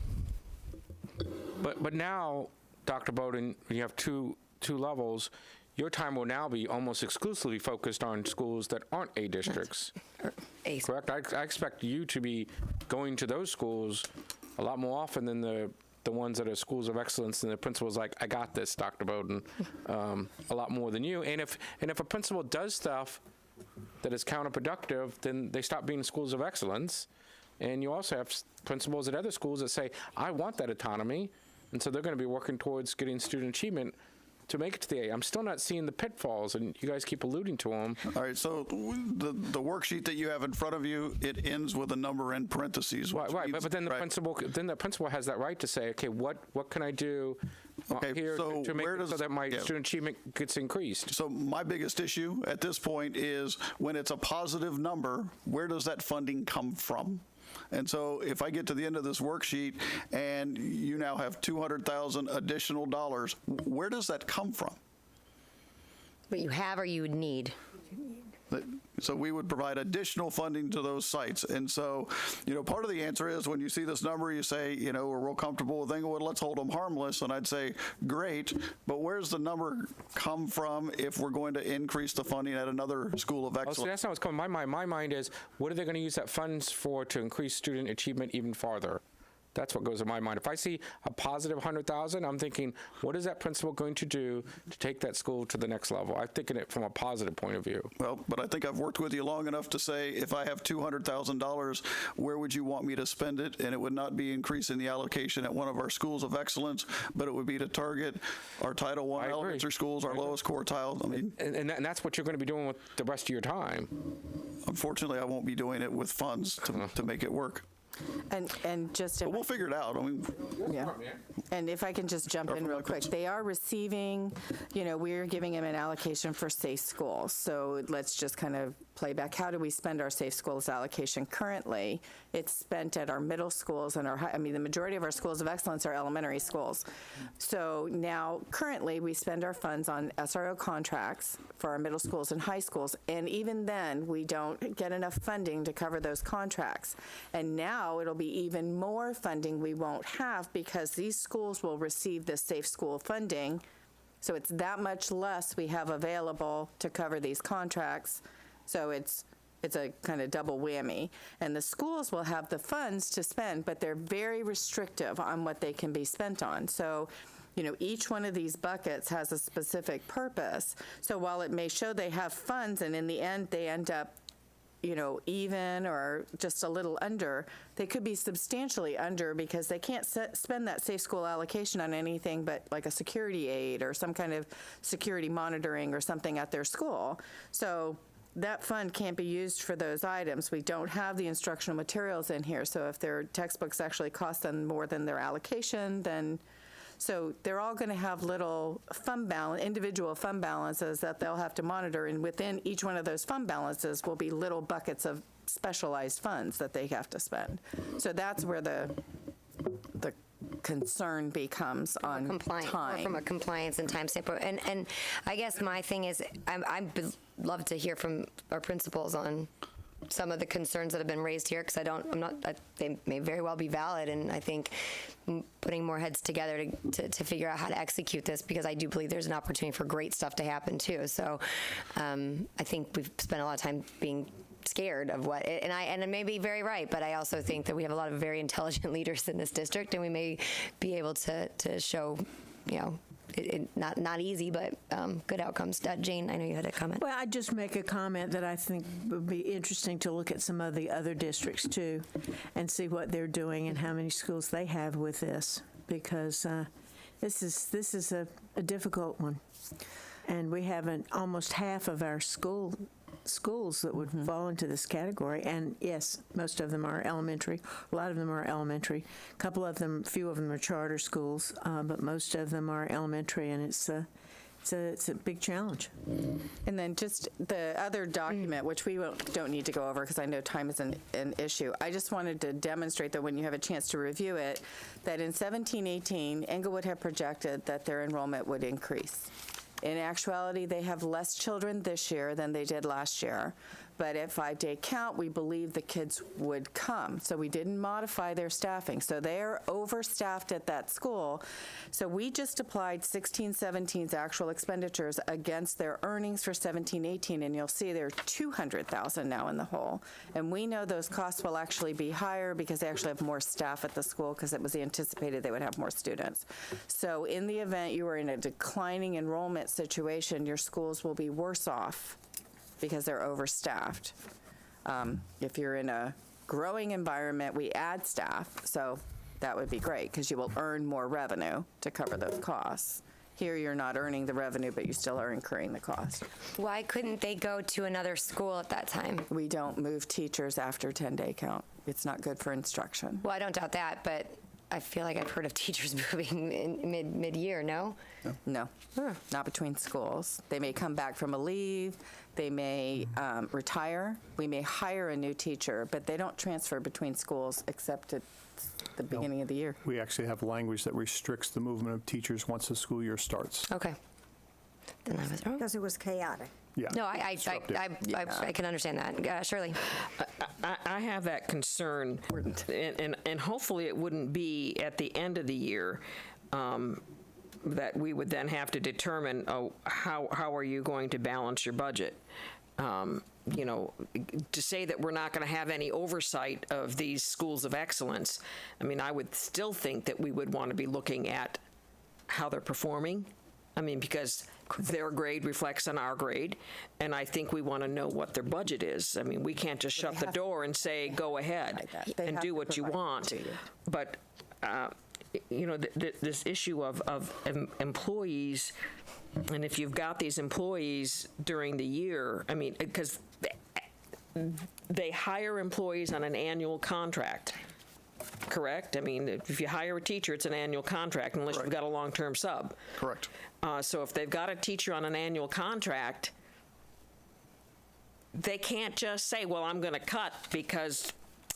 Speaker 6: But now, Dr. Bowden, you have two levels. Your time will now be almost exclusively focused on schools that aren't A districts. Correct? I expect you to be going to those schools a lot more often than the ones that are schools of excellence, and the principal's like, I got this, Dr. Bowden, a lot more than you. And if a principal does stuff that is counterproductive, then they stop being schools of excellence. And you also have principals at other schools that say, I want that autonomy, and so they're going to be working towards getting student achievement to make it to the A. I'm still not seeing the pitfalls, and you guys keep alluding to them.
Speaker 3: All right, so the worksheet that you have in front of you, it ends with a number in parentheses.
Speaker 6: Right, but then the principal has that right to say, okay, what can I do here to make it so that my student achievement gets increased?
Speaker 3: So my biggest issue at this point is when it's a positive number, where does that funding come from? And so if I get to the end of this worksheet and you now have $200,000 additional dollars, where does that come from?
Speaker 4: What you have or you would need.
Speaker 3: So we would provide additional funding to those sites. And so, part of the answer is when you see this number, you say, we're real comfortable with Englewood, let's hold them harmless. And I'd say, great, but where's the number come from if we're going to increase the funding at another school of excellence?
Speaker 6: So that's not what's coming to my mind. My mind is, what are they going to use that funds for to increase student achievement even farther? That's what goes in my mind. If I see a positive 100,000, I'm thinking, what is that principal going to do to take that school to the next level? I'm thinking it from a positive point of view.
Speaker 3: Well, but I think I've worked with you long enough to say, if I have $200,000, where would you want me to spend it? And it would not be increasing the allocation at one of our schools of excellence, but it would be to target our Title I elementary schools, our lowest quartile. I mean,
Speaker 6: and that's what you're going to be doing with the rest of your time.
Speaker 3: Unfortunately, I won't be doing it with funds to make it work.
Speaker 7: And just
Speaker 3: But we'll figure it out. I mean,
Speaker 7: yeah. And if I can just jump in real quick, they are receiving, we're giving them an allocation for safe schools. So let's just kind of play back. How do we spend our safe schools allocation currently? It's spent at our middle schools and the majority of our schools of excellence are elementary schools. So now currently we spend our funds on SRO contracts for our middle schools and high schools. And even then we don't get enough funding to cover those contracts. And now it'll be even more funding we won't have because these schools will receive the safe school funding So it's that much less we have available to cover these contracts. So it's a kind of double whammy. And the schools will have the funds to spend, but they're very restrictive on what they can be spent on. So, each one of these buckets has a specific purpose. So while it may show they have funds and in the end they end up even or just a little under, they could be substantially under because they can't spend that safe school allocation on anything but like a security aid or some kind of security monitoring or something at their school. So that fund can't be used for those items. We don't have the instructional materials in here. So if their textbooks actually cost them more than their allocation, then so they're all going to have little individual fund balances that they'll have to monitor, and within each one of those fund balances will be little buckets of specialized funds that they have to spend. So that's where the concern becomes on
Speaker 4: compliance,
Speaker 7: time.
Speaker 4: or from a compliance and time standpoint. And I guess my thing is, I'd love to hear from our principals on some of the concerns that have been raised here, because they may very well be valid, and I think putting more heads together to figure out how to execute this, because I do believe there's an opportunity for great stuff to happen too. So I think we've spent a lot of time being scared of what, and I may be very right, but I also think that we have a lot of very intelligent leaders in this district, and we may be able to show, not easy, but good outcomes. Jane, I know you had a comment.
Speaker 8: Well, I'd just make a comment that I think would be interesting to look at some of the other districts too and see what they're doing and how many schools they have with this, because this is a difficult one. And we have almost half of our schools that would fall into this category. And yes, most of them are elementary. A lot of them are elementary. Few of them are charter schools, but most of them are elementary, and it's a big challenge.
Speaker 7: And then just the other document, which we don't need to go over because I know time is an issue. I just wanted to demonstrate that when you have a chance to review it, that in 17-18, Englewood had projected that their enrollment would increase. In actuality, they have less children this year than they did last year. But at 5-day count, we believe the kids would come. So we didn't modify their staffing. So they are overstaffed at that school. So we just applied 16-17's actual expenditures against their earnings for 17-18, and you'll see they're $200,000 now in the hole. And we know those costs will actually be higher because they actually have more staff at the school because it was anticipated they would have more students. So in the event you are in a declining enrollment situation, your schools will be worse off because they're overstaffed. If you're in a growing environment, we add staff, so that would be great because you will earn more revenue to cover those costs. Here, you're not earning the revenue, but you still are incurring the cost.
Speaker 4: Why couldn't they go to another school at that time?
Speaker 7: We don't move teachers after 10-day count. It's not good for instruction.
Speaker 4: Well, I don't doubt that, but I feel like I've heard of teachers moving in mid-year, no?
Speaker 7: No, not between schools. They may come back from a leave. They may retire. We may hire a new teacher, but they don't transfer between schools except at the beginning of the year.
Speaker 1: We actually have language that restricts the movement of teachers once the school year starts.
Speaker 4: Okay. Then I was wrong.
Speaker 5: Because it was chaotic.
Speaker 1: Yeah.
Speaker 4: No, I can understand that. Shirley?
Speaker 2: I have that concern, and hopefully it wouldn't be at the end of the year that we would then have to determine, how are you going to balance your budget? To say that we're not going to have any oversight of these schools of excellence, I mean, I would still think that we would want to be looking at how they're performing. I mean, because their grade reflects on our grade, and I think we want to know what their budget is. I mean, we can't just shut the door and say, go ahead and do what you want. But, this issue of employees, and if you've got these employees during the year, I mean, because they hire employees on an annual contract. Correct? I mean, if you hire a teacher, it's an annual contract unless you've got a long-term sub.
Speaker 3: Correct.
Speaker 2: So if they've got a teacher on an annual contract, they can't just say, well, I'm going to cut because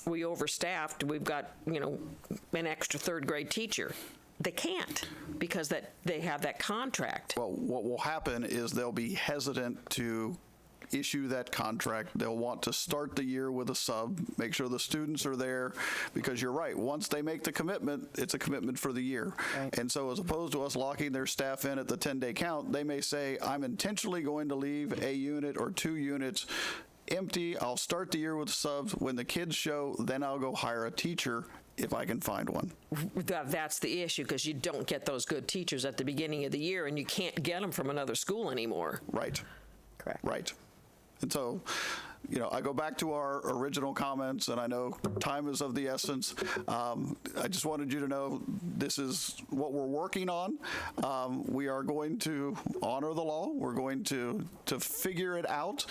Speaker 2: we overstaffed, we've got, an extra third grade teacher. They can't because that they have that contract.
Speaker 3: Well, what will happen is they'll be hesitant to issue that contract. They'll want to start the year with a sub, make sure the students are there, because you're right, once they make the commitment, it's a commitment for the year.
Speaker 7: Right.
Speaker 3: And so as opposed to us locking their staff in at the 10-day count, they may say, I'm intentionally going to leave a unit or 2 units empty. I'll start the year with subs. When the kids show, then I'll go hire a teacher if I can find one.
Speaker 2: That's the issue, because you don't get those good teachers at the beginning of the year, and you can't get them from another school anymore.
Speaker 3: Right.
Speaker 7: Correct.
Speaker 3: Right. And so, I go back to our original comments, and I know time is of the essence. I just wanted you to know this is what we're working on. We are going to honor the law. We're going to figure it out.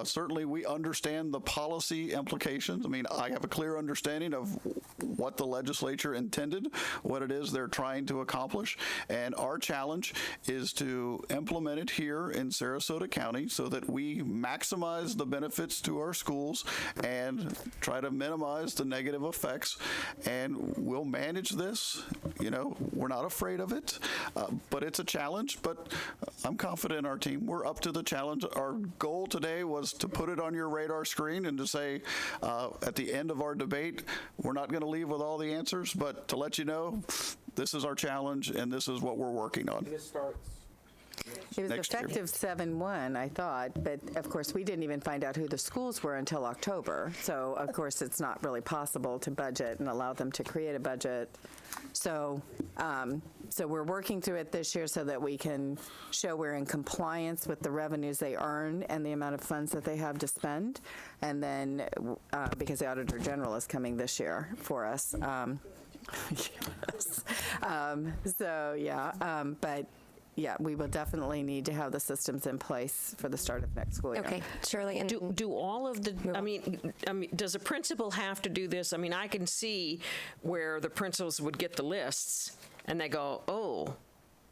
Speaker 3: Certainly, we understand the policy implications. I mean, I have a clear understanding of what the legislature intended, what it is they're trying to accomplish, and our challenge is to implement it here in Sarasota County so that we maximize the benefits to our schools and try to minimize the negative effects. And we'll manage this. We're not afraid of it, but it's a challenge. But I'm confident in our team. We're up to the challenge. Our goal today was to put it on your radar screen and to say at the end of our debate, we're not going to leave with all the answers, but to let you know, this is our challenge and this is what we're working on.
Speaker 7: It was
Speaker 3: Next year.
Speaker 7: effective 7/1, I thought, but of course, we didn't even find out who the schools were until October. So, of course, it's not really possible to budget and allow them to create a budget. So, we're working through it this year so that we can show we're in compliance with the revenues they earn and the amount of funds that they have to spend. And then, because the Auditor General is coming this year for us. Yes. But yeah, we will definitely need to have the systems in place for the start of next school year.
Speaker 4: Okay, Shirley, and
Speaker 2: Do all of the, I mean, does a principal have to do this? I mean, I can see where the principals would get the lists and they go, oh,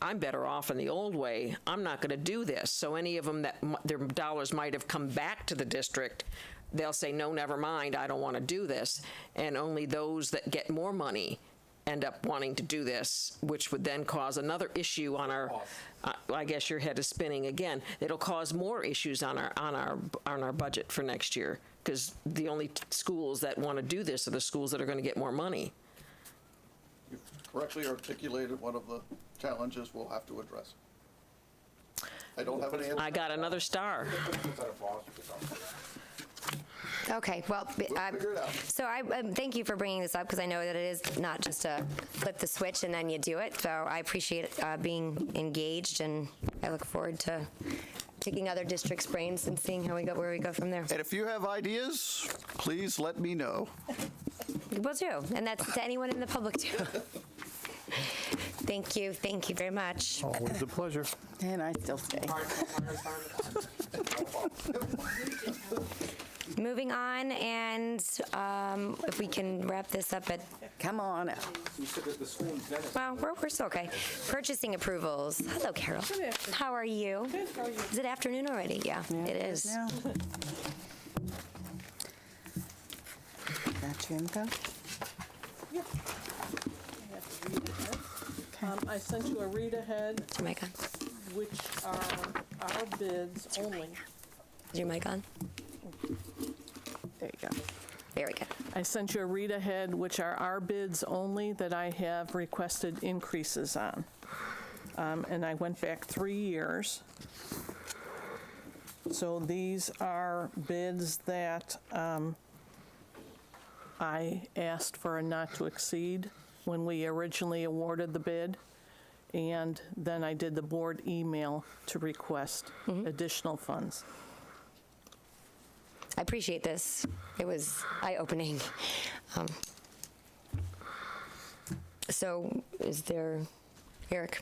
Speaker 2: I'm better off in the old way. I'm not going to do this. So any of them that their dollars might have come back to the district, they'll say, no, never mind, I don't want to do this. And only those that get more money end up wanting to do this, which would then cause another issue on our, I guess your head is spinning again. It'll cause more issues on our budget for next year, because the only schools that want to do this are the schools that are going to get more money.
Speaker 3: You've correctly articulated one of the challenges we'll have to address. I don't have an answer.
Speaker 2: I got another star.
Speaker 4: okay, well, so I thank you for bringing this up, because I know that it is not just a flip the switch and then you do it. So I appreciate being engaged, and I look forward to picking other districts' brains and seeing where we go from there.
Speaker 3: And if you have ideas, please let me know.
Speaker 4: Will do, and that's to anyone in the public too. Thank you very much.
Speaker 1: Always a pleasure.
Speaker 7: And I still stay.
Speaker 4: Moving on, and if we can wrap this up at,
Speaker 7: Come on out.
Speaker 4: well, we're still okay. Purchasing approvals. Hello, Carol. How are you?
Speaker 9: Good, how are you?
Speaker 4: Is it afternoon already? Yeah, it is.
Speaker 7: Now. Got your info?
Speaker 9: I sent you a read ahead,
Speaker 4: Is your mic on?
Speaker 9: which are our bids only.
Speaker 4: Is your mic on?
Speaker 7: There you go.
Speaker 4: Very good.
Speaker 9: I sent you a read ahead, which are our bids only that I have requested increases on. And I went back 3 years. So these are bids that I asked for a not to exceed when we originally awarded the bid. And then I did the board email to request additional funds.
Speaker 4: I appreciate this. It was eye-opening. So is there, Eric?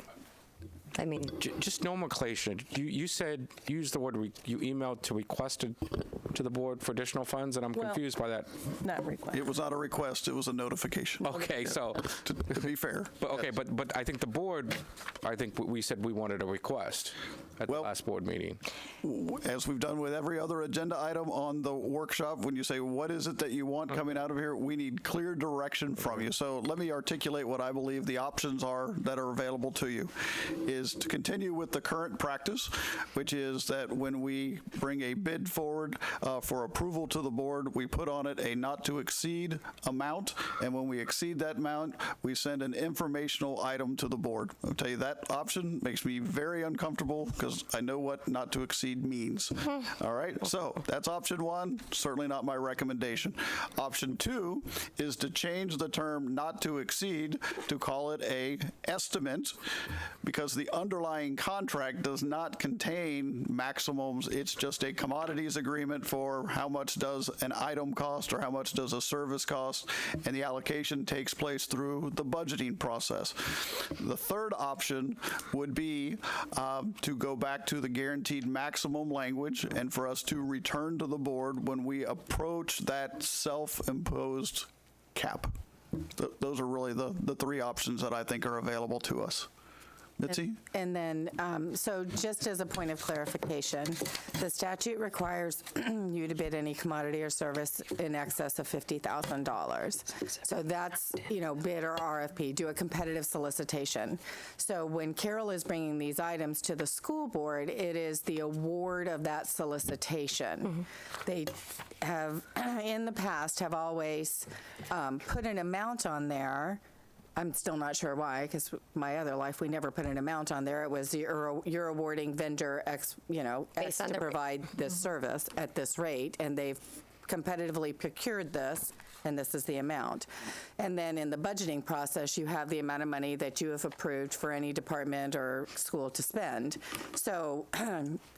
Speaker 4: I mean,
Speaker 6: Just nomenclature. You said, you used the word, you emailed to requested to the board for additional funds, and I'm
Speaker 9: Well-
Speaker 6: confused by that.
Speaker 9: Not request.
Speaker 3: It was not a request, it was a notification.
Speaker 6: Okay, so,
Speaker 3: To be fair.
Speaker 6: but I think the board, we said we wanted a request. at the last board meeting.
Speaker 3: As we've done with every other agenda item on the workshop, when you say, what is it that you want coming out of here, we need clear direction from you. So let me articulate what I believe the options are that are available to you, is to continue with the current practice, which is that when we bring a bid forward for approval to the board, we put on it a not to exceed amount, and when we exceed that amount, we send an informational item to the board. I'll tell you, that option makes me very uncomfortable because I know what not to exceed means. All right, so that's option one, certainly not my recommendation. Option two is to change the term not to exceed to call it a estimate, because the underlying contract does not contain maximums. It's just a commodities agreement for how much does an item cost or how much does a service cost, and the allocation takes place through the budgeting process. The third option would be to go back to the guaranteed maximum language and for us to return to the board when we approach that self-imposed cap. Those are really the three options that I think are available to us. Mitzi?
Speaker 7: And then, so just as a point of clarification, the statute requires you to bid any commodity or service in excess of $50,000. So that's, bid or RFP, do a competitive solicitation. So when Carol is bringing these items to the school board, it is the award of that solicitation. They have, in the past, have always put an amount on there. I'm still not sure why, because my other life, we never put an amount on there. It was you're awarding vendor X, X to provide this service at this rate, and they've competitively procured this, and this is the amount. And then in the budgeting process, you have the amount of money that you have approved for any department or school to spend. So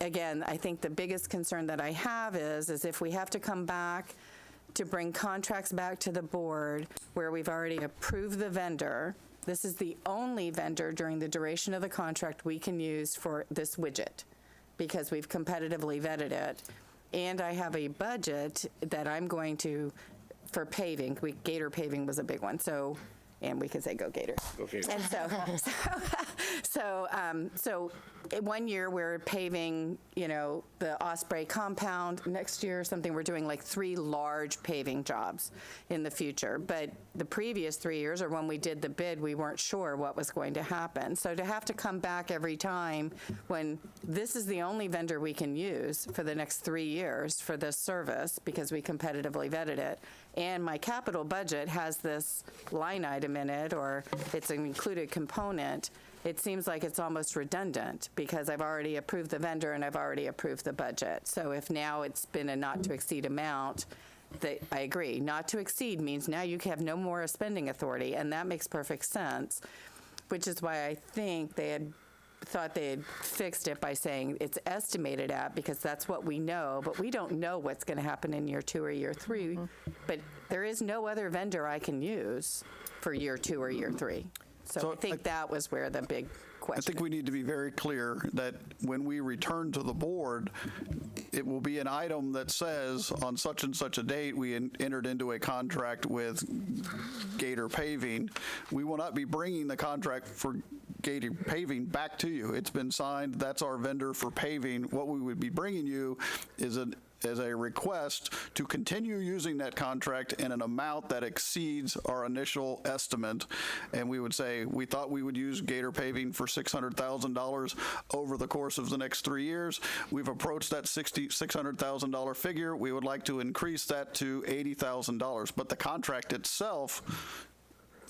Speaker 7: again, I think the biggest concern that I have is if we have to come back to bring contracts back to the board where we've already approved the vendor. This is the only vendor during the duration of the contract we can use for this widget because we've competitively vetted it. And I have a budget that I'm going to, for paving, Gator paving was a big one. So, and we could say go Gators.
Speaker 6: Okay.
Speaker 7: And so 1 year we're paving, the Osprey compound. Next year something we're doing like 3 large paving jobs in the future. But the previous 3 years, or when we did the bid, we weren't sure what was going to happen. So to have to come back every time when this is the only vendor we can use for the next 3 years for this service because we competitively vetted it, and my capital budget has this line item in it, or it's an included component, it seems like it's almost redundant because I've already approved the vendor and I've already approved the budget. So if now it's been a not to exceed amount, I agree. Not to exceed means now you have no more spending authority, and that makes perfect sense, which is why I think they had thought they had fixed it by saying it's estimated at, because that's what we know, but we don't know what's going to happen in year 2 or year 3. But there is no other vendor I can use for year 2 or year 3. So I think that was where the big question.
Speaker 3: I think we need to be very clear that when we return to the board, it will be an item that says on such and such a date we entered into a contract with Gator Paving. We will not be bringing the contract for Gator Paving back to you. It's been signed. That's our vendor for paving. What we would be bringing you is as a request to continue using that contract in an amount that exceeds our initial estimate. And we would say, we thought we would use Gator Paving for $600,000 over the course of the next 3 years. We've approached that $600,000 figure. We would like to increase that to $80,000. But the contract itself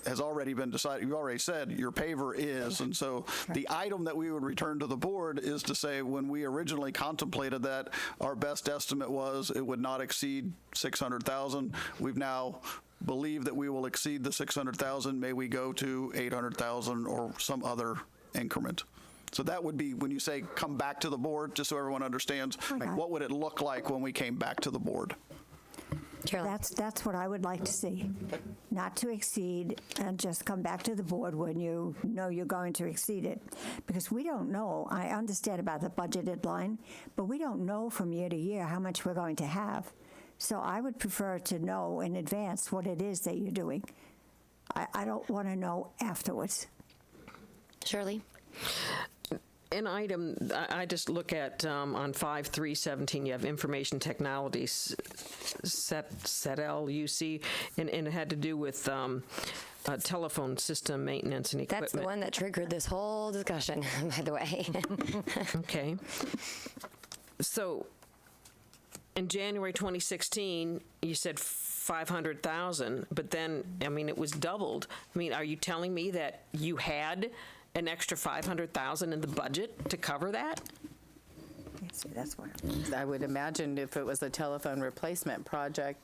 Speaker 3: has already been decided. You've already said your paver is, and so the item that we would return to the board is to say when we originally contemplated that, our best estimate was it would not exceed $600,000. We've now believed that we will exceed the $600,000. May we go to $800,000 or some other increment. So that would be when you say come back to the board, just so everyone understands, what would it look like when we came back to the board?
Speaker 5: That's what I would like to see. Not to exceed, and just come back to the board when you know you're going to exceed it. Because we don't know. I understand about the budgeted line, but we don't know from year to year how much we're going to have. So I would prefer to know in advance what it is that you're doing. I don't want to know afterwards.
Speaker 4: Shirley?
Speaker 2: an item, I just look at on 5.3.17, you have information technologies, SETL, UC, and it had to do with telephone system maintenance and equipment.
Speaker 4: That's the one that triggered this whole discussion, by the way.
Speaker 2: Okay. So in January 2016, you said 500,000, but then, I mean, it was doubled. I mean, are you telling me that you had an extra 500,000 in the budget to cover that?
Speaker 5: See, that's what.
Speaker 7: I would imagine if it was a telephone replacement project.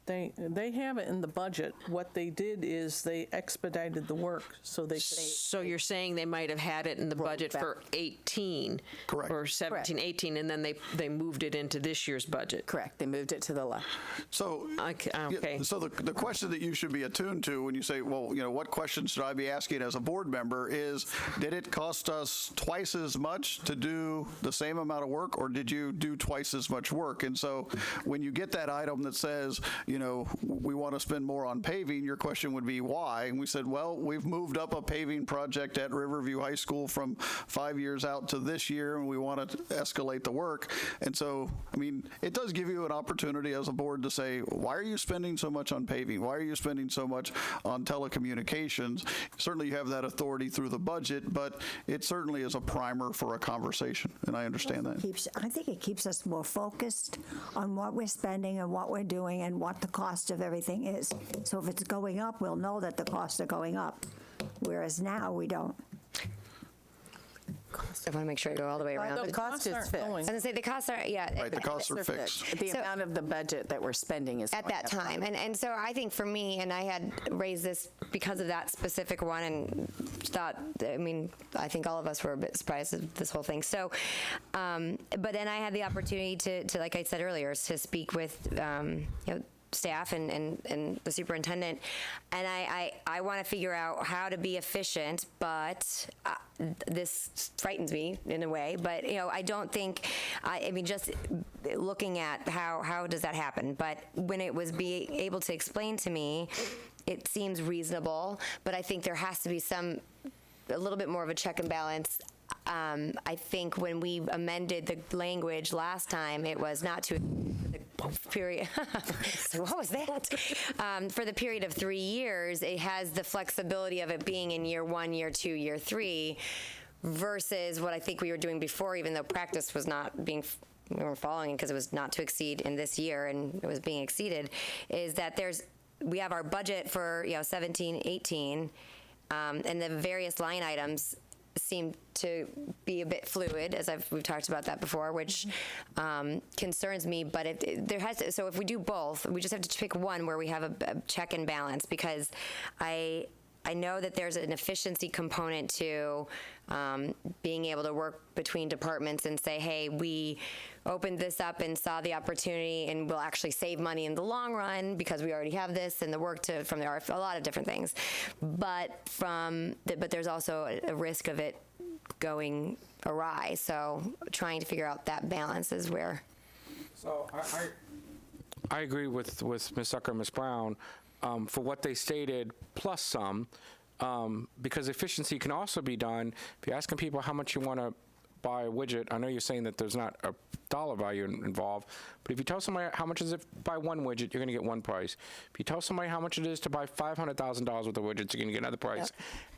Speaker 9: They have it in the budget. What they did is they expedited the work, so they could.
Speaker 2: So you're saying they might have had it in the budget
Speaker 7: back.
Speaker 2: for 18?
Speaker 3: Correct.
Speaker 2: Or 17, 18, and then they moved it into this year's budget?
Speaker 7: Correct. They moved it to the left.
Speaker 3: So,
Speaker 2: Okay.
Speaker 3: so the question that you should be attuned to when you say, well, what questions should I be asking as a board member is, did it cost us twice as much to do the same amount of work, or did you do twice as much work? And so when you get that item that says, we want to spend more on paving, your question would be why? And we said, well, we've moved up a paving project at Riverview High School from 5 years out to this year, and we want to escalate the work. And so, I mean, it does give you an opportunity as a board to say, why are you spending so much on paving? Why are you spending so much on telecommunications? Certainly you have that authority through the budget, but it certainly is a primer for a conversation, and I understand that.
Speaker 5: I think it keeps us more focused on what we're spending and what we're doing and what the cost of everything is. So if it's going up, we'll know that the costs are going up, whereas now we don't.
Speaker 4: I want to make sure I go all the way around.
Speaker 7: The cost is fixed.
Speaker 4: I was going to say the costs are, yeah.
Speaker 3: Right, the costs are fixed.
Speaker 7: The
Speaker 4: So-
Speaker 7: amount of the budget that we're spending is
Speaker 4: At that time. And so I think for me, and I had raised this because of that specific one and thought, I think all of us were a bit surprised at this whole thing. So, but then I had the opportunity to like I said earlier, to speak with, staff and the superintendent, and I want to figure out how to be efficient, but this frightens me in a way, but I don't think, just looking at how does that happen, but when it was being able to explain to me, it seems reasonable, but I think there has to be a little bit more of a check and balance. I think when we amended the language last time, it was not to the period. So what was that? For the period of 3 years, it has the flexibility of it being in year 1, year 2, year 3, versus what I think we were doing before, even though practice was not being. We weren't following it because it was not to exceed in this year, and it was being exceeded. Is that we have our budget for 17, 18, and the various line items seem to be a bit fluid, as we've talked about that before, which concerns me. But so if we do both, we just have to pick one where we have a check and balance, because I know that there's an efficiency component to being able to work between departments and say, hey, we opened this up and saw the opportunity, and we'll actually save money in the long run because we already have this and the work from the RF, a lot of different things. But there's also a risk of it going awry. So trying to figure out that balance is where.
Speaker 6: So I agree with Ms. Zucker and Ms. Brown for what they stated, plus some, because efficiency can also be done. If you're asking people how much you want to buy a widget, I know you're saying that there's not a dollar value involved, but if you tell somebody how much is it to buy one widget, you're going to get one price. If you tell somebody how much it is to buy $500,000 worth of widgets, you're going to get another price. Yep.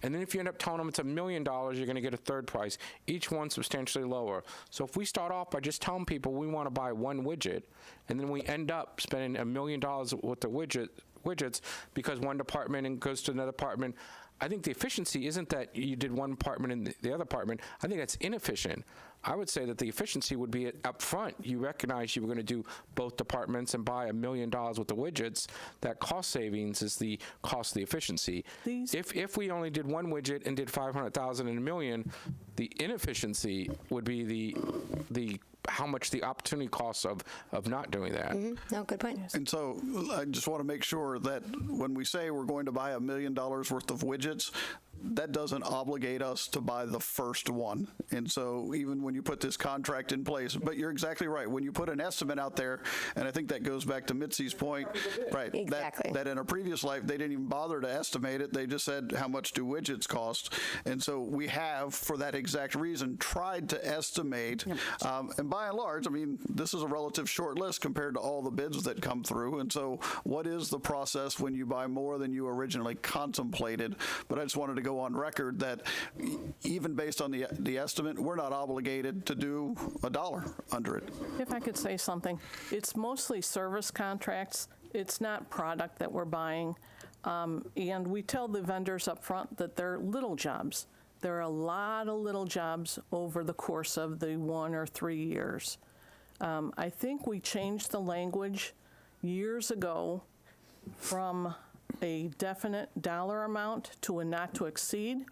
Speaker 6: And then if you end up telling them it's $1 million, you're going to get a third price, each one substantially lower. So if we start off by just telling people we want to buy one widget, and then we end up spending $1 million worth of widgets because one department and goes to another department, I think the efficiency isn't that you did one department and the other department. I think that's inefficient. I would say that the efficiency would be up front. You recognize you were going to do both departments and buy $1 million worth of widgets. That cost savings is the cost of the efficiency. If we only did one widget and did 500,000 and $1 million, the inefficiency would be the how much the opportunity costs of not doing that.
Speaker 4: Mm-hmm. No, good point.
Speaker 3: And so I just want to make sure that when we say we're going to buy $1 million worth of widgets, that doesn't obligate us to buy the first one. And so even when you put this contract in place, but you're exactly right. When you put an estimate out there, and I think that goes back to Mitzi's point, right?
Speaker 4: Exactly.
Speaker 3: That in a previous life, they didn't even bother to estimate it. They just said, how much do widgets cost? And so we have, for that exact reason, tried to estimate. And by and large, I mean, this is a relative short list compared to all the bids that come through. And so what is the process when you buy more than you originally contemplated? But I just wanted to go on record that even based on the estimate, we're not obligated to do $1 under it.
Speaker 9: If I could say something, it's mostly service contracts. It's not product that we're buying. And we tell the vendors up front that they're little jobs. There are a lot of little jobs over the course of the 1 or 3 years. I think we changed the language years ago from a definite dollar amount to a not to exceed,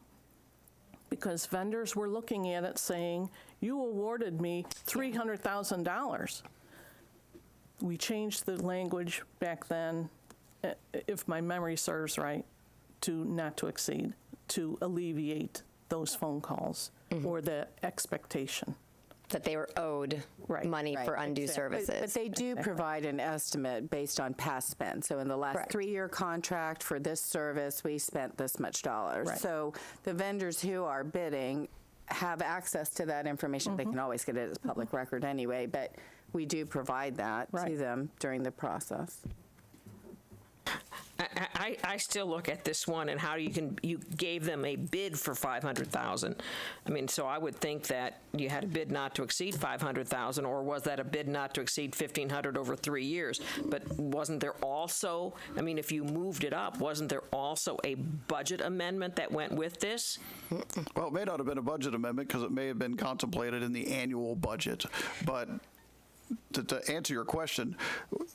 Speaker 9: because vendors were looking at it saying, you awarded me $300,000. We changed the language back then, if my memory serves right, to not to exceed, to alleviate those phone calls or the expectation.
Speaker 4: That they were owed money for undue services.
Speaker 7: But they do provide an estimate based on past spend. So in the last
Speaker 4: Correct.
Speaker 7: 3-year contract for this service, we spent this much dollars.
Speaker 9: Right.
Speaker 7: So the vendors who are bidding have access to that information. They can always get it as public record anyway, but we do provide that to them during the process.
Speaker 2: I still look at this one and how you gave them a bid for $500,000. I mean, so I would think that you had a bid not to exceed $500,000, or was that a bid not to exceed $1,500 over 3 years? But wasn't there also, I mean, if you moved it up, wasn't there also a budget amendment that went with this?
Speaker 3: Well, it may not have been a budget amendment because it may have been contemplated in the annual budget, but to answer your question,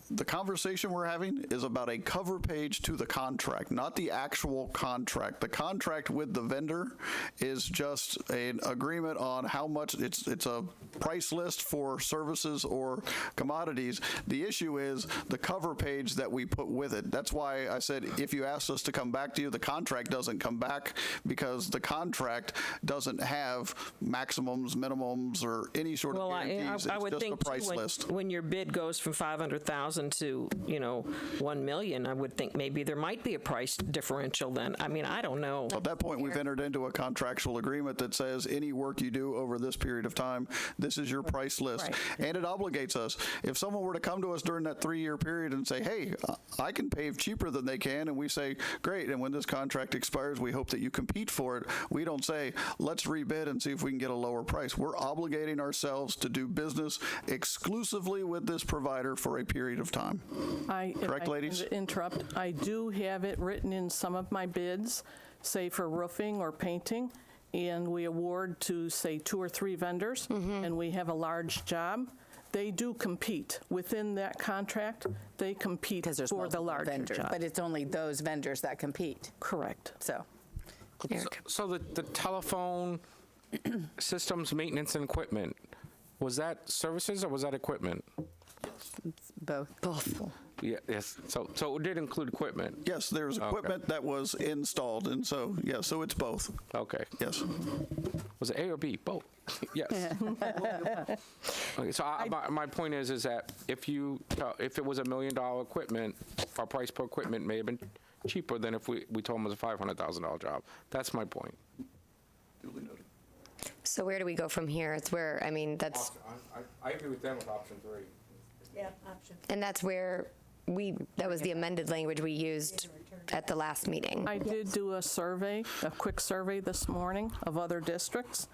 Speaker 3: the conversation we're having is about a cover page to the contract, not the actual contract. The contract with the vendor is just an agreement on how much it's a price list for services or commodities. The issue is the cover page that we put with it. That's why I said if you asked us to come back to you, the contract doesn't come back, because the contract doesn't have maximums, minimums, or any sort of guarantees.
Speaker 2: I would
Speaker 3: it's just
Speaker 2: think
Speaker 3: a price
Speaker 2: too,
Speaker 3: list.
Speaker 2: when your bid goes from $500,000 to, $1 million, I would think maybe there might be a price differential then. I mean, I don't know.
Speaker 3: At that point, we've entered into a contractual agreement that says any work you do over this period of time, this is your price list.
Speaker 9: Right.
Speaker 3: And it obligates us. If someone were to come to us during that 3-year period and say, hey, I can pave cheaper than they can, and we say, great, and when this contract expires, we hope that you compete for it, we don't say, let's rebid and see if we can get a lower price. We're obligating ourselves to do business exclusively with this provider for a period of time. Correct, ladies?
Speaker 9: Interrupt. I do have it written in some of my bids, say for roofing or painting, and we award to, say, 2 or 3 vendors, and we have a large job. They do compete within that contract. They compete for the larger
Speaker 7: vendors,
Speaker 9: job.
Speaker 7: but it's only those vendors that compete.
Speaker 9: Correct.
Speaker 7: So
Speaker 6: So the telephone systems maintenance and equipment, was that services or was that equipment?
Speaker 7: both.
Speaker 6: Yeah, yes. So it did include equipment.
Speaker 3: Yes, there's equipment that was installed, and so, yeah, so it's both.
Speaker 6: Okay.
Speaker 3: Yes.
Speaker 6: Was it A or B? Both. Yes. Okay, so my point is that if it was $1 million equipment, our price per equipment may have been cheaper than if we told them it was a $500,000 job. That's my point.
Speaker 4: So where do we go from here? It's where, I mean, that's,
Speaker 6: I agree with them with option 3.
Speaker 8: Yeah, option.
Speaker 4: and that's where that was the amended language we used at the last meeting.
Speaker 9: I did do a survey, a quick survey this morning of other districts.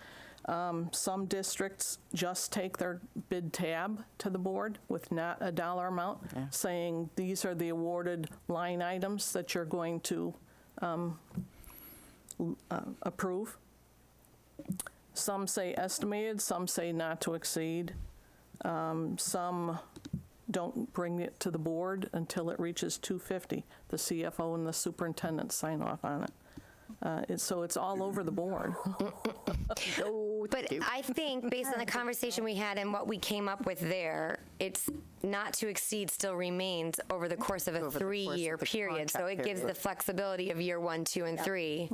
Speaker 9: Some districts just take their bid tab to the board with not a dollar amount, saying these are the awarded line items that you're going to approve. Some say estimated, some say not to exceed. Some don't bring it to the board until it reaches 250. The CFO and the superintendent sign off on it. So it's all over the board.
Speaker 4: But I think based on the conversation we had and what we came up with there, it's not to exceed still remains over the course of a 3-year period. So it gives the flexibility of year 1, 2, and 3.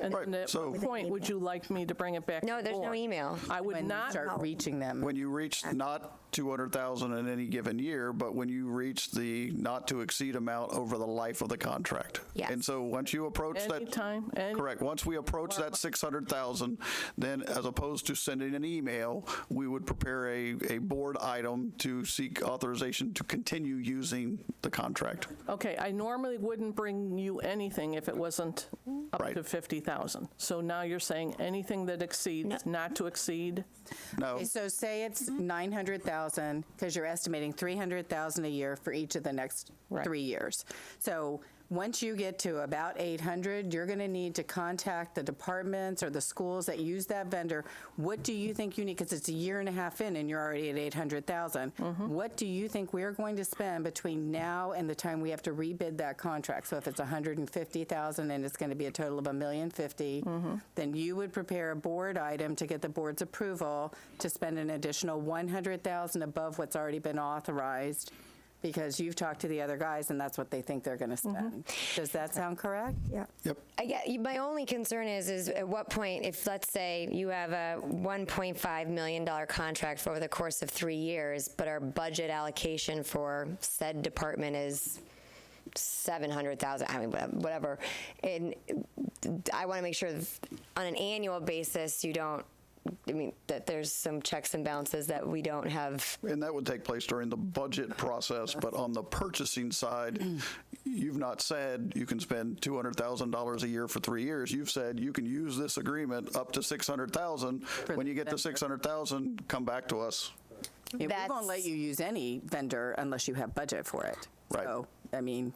Speaker 9: And
Speaker 3: Right,
Speaker 9: then at
Speaker 3: so-
Speaker 9: what point would you like me to bring it back to
Speaker 4: No,
Speaker 9: the
Speaker 4: there's no
Speaker 9: board?
Speaker 4: email.
Speaker 9: I would
Speaker 7: When you
Speaker 9: not.
Speaker 7: start reaching them.
Speaker 3: When you reach not 200,000 in any given year, but when you reach the not to exceed amount over the life of the contract.
Speaker 4: Yes.
Speaker 3: And so once you approach that.
Speaker 9: Anytime,
Speaker 3: Correct. Once we approach that 600,000, then as opposed to sending an email, we would prepare a board item to seek authorization to continue using the contract.
Speaker 9: Okay, I normally wouldn't bring you anything if it wasn't up
Speaker 3: Right.
Speaker 9: to 50,000. So now you're saying anything that exceeds, not to exceed?
Speaker 3: No.
Speaker 7: Okay, so say it's 900,000, because you're estimating 300,000 a year for each of the next 3 years. So once you get to about 800, you're going to need to contact the departments or the schools that use that vendor. What do you think you need? Because it's a year and a half in and you're already at 800,000. What do you think we're going to spend between now and the time we have to rebid that contract? So if it's 150,000 and it's going to be a total of $1,050,000, then you would prepare a board item to get the board's approval to spend an additional 100,000 above what's already been authorized, because you've talked to the other guys and that's what they think they're going to spend. Does that sound correct?
Speaker 5: Yeah.
Speaker 3: Yep.
Speaker 4: My only concern is at what point, if let's say you have a $1.5 million contract for over the course of 3 years, but our budget allocation for said department is 700,000, I mean, whatever. And I want to make sure on an annual basis, you don't, I mean, that there's some checks and balances that we don't have.
Speaker 3: And that would take place during the budget process, but on the purchasing side, you've not said you can spend $200,000 a year for 3 years. You've said you can use this agreement up to $600,000. When you get to $600,000, come back to us.
Speaker 7: Yeah, we won't let you use any vendor unless you have budget for it.
Speaker 3: Right.
Speaker 7: So, I mean,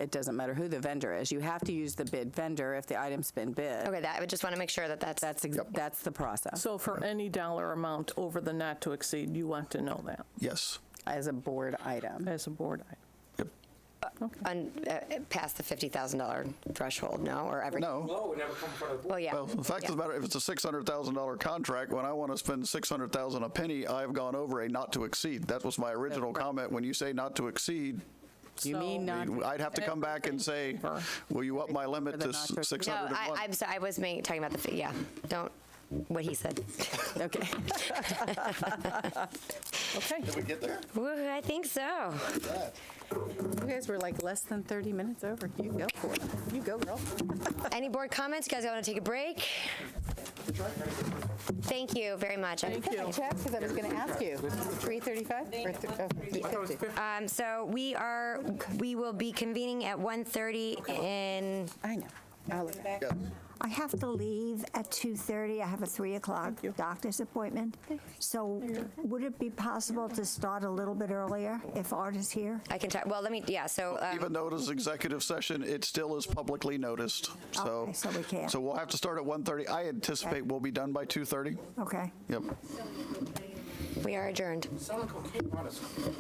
Speaker 7: it doesn't matter who the vendor is. You have to use the bid vendor if the item's been bid.
Speaker 4: Okay, I would just want to make sure that that's
Speaker 7: That's the process,
Speaker 9: So for any dollar amount over the not to exceed, you want to know that
Speaker 3: Yes.
Speaker 7: as a board item.
Speaker 9: as a board item?
Speaker 4: past the $50,000 threshold, no? Or every?
Speaker 3: No.
Speaker 6: No, we never come in front of the board.
Speaker 4: Well, yeah.
Speaker 3: Well, the fact of the matter, if it's a $600,000 contract, when I want to spend $600,000 a penny, I've gone over a not to exceed. That was my original comment. When you say not to exceed,
Speaker 7: You mean not?
Speaker 3: I'd have to come back and say, will you up my limit to
Speaker 4: No,
Speaker 3: 600 and one?
Speaker 4: I'm sorry. I was talking about the fee. Yeah. Don't. What he said.
Speaker 7: Okay.
Speaker 9: Okay.
Speaker 3: Did we get there?
Speaker 4: Woo, I think so.
Speaker 7: You guys were like less than 30 minutes over. You go for it. You go, girl.
Speaker 4: Any board comments? You guys want to take a break? Thank you very much.
Speaker 9: Thank you.
Speaker 7: Because I was going to ask you. 3:35?
Speaker 4: So we will be convening at 1:30 in.
Speaker 7: I know. I'll look at it.
Speaker 5: I have to leave at 2:30. I have a 3 o'clock doctor's appointment. So would it be possible to start a little bit earlier if Art is here?
Speaker 4: I can talk. Well, let me. Yeah. So.
Speaker 3: Even though it is executive session, it still is publicly noticed. So,
Speaker 5: Okay, so we can't.
Speaker 3: So we'll have to start at 1:30. I anticipate we'll be done by 2:30.
Speaker 5: Okay.
Speaker 3: Yep.
Speaker 4: We are adjourned.
Speaker 6: Selling cocaine, honestly.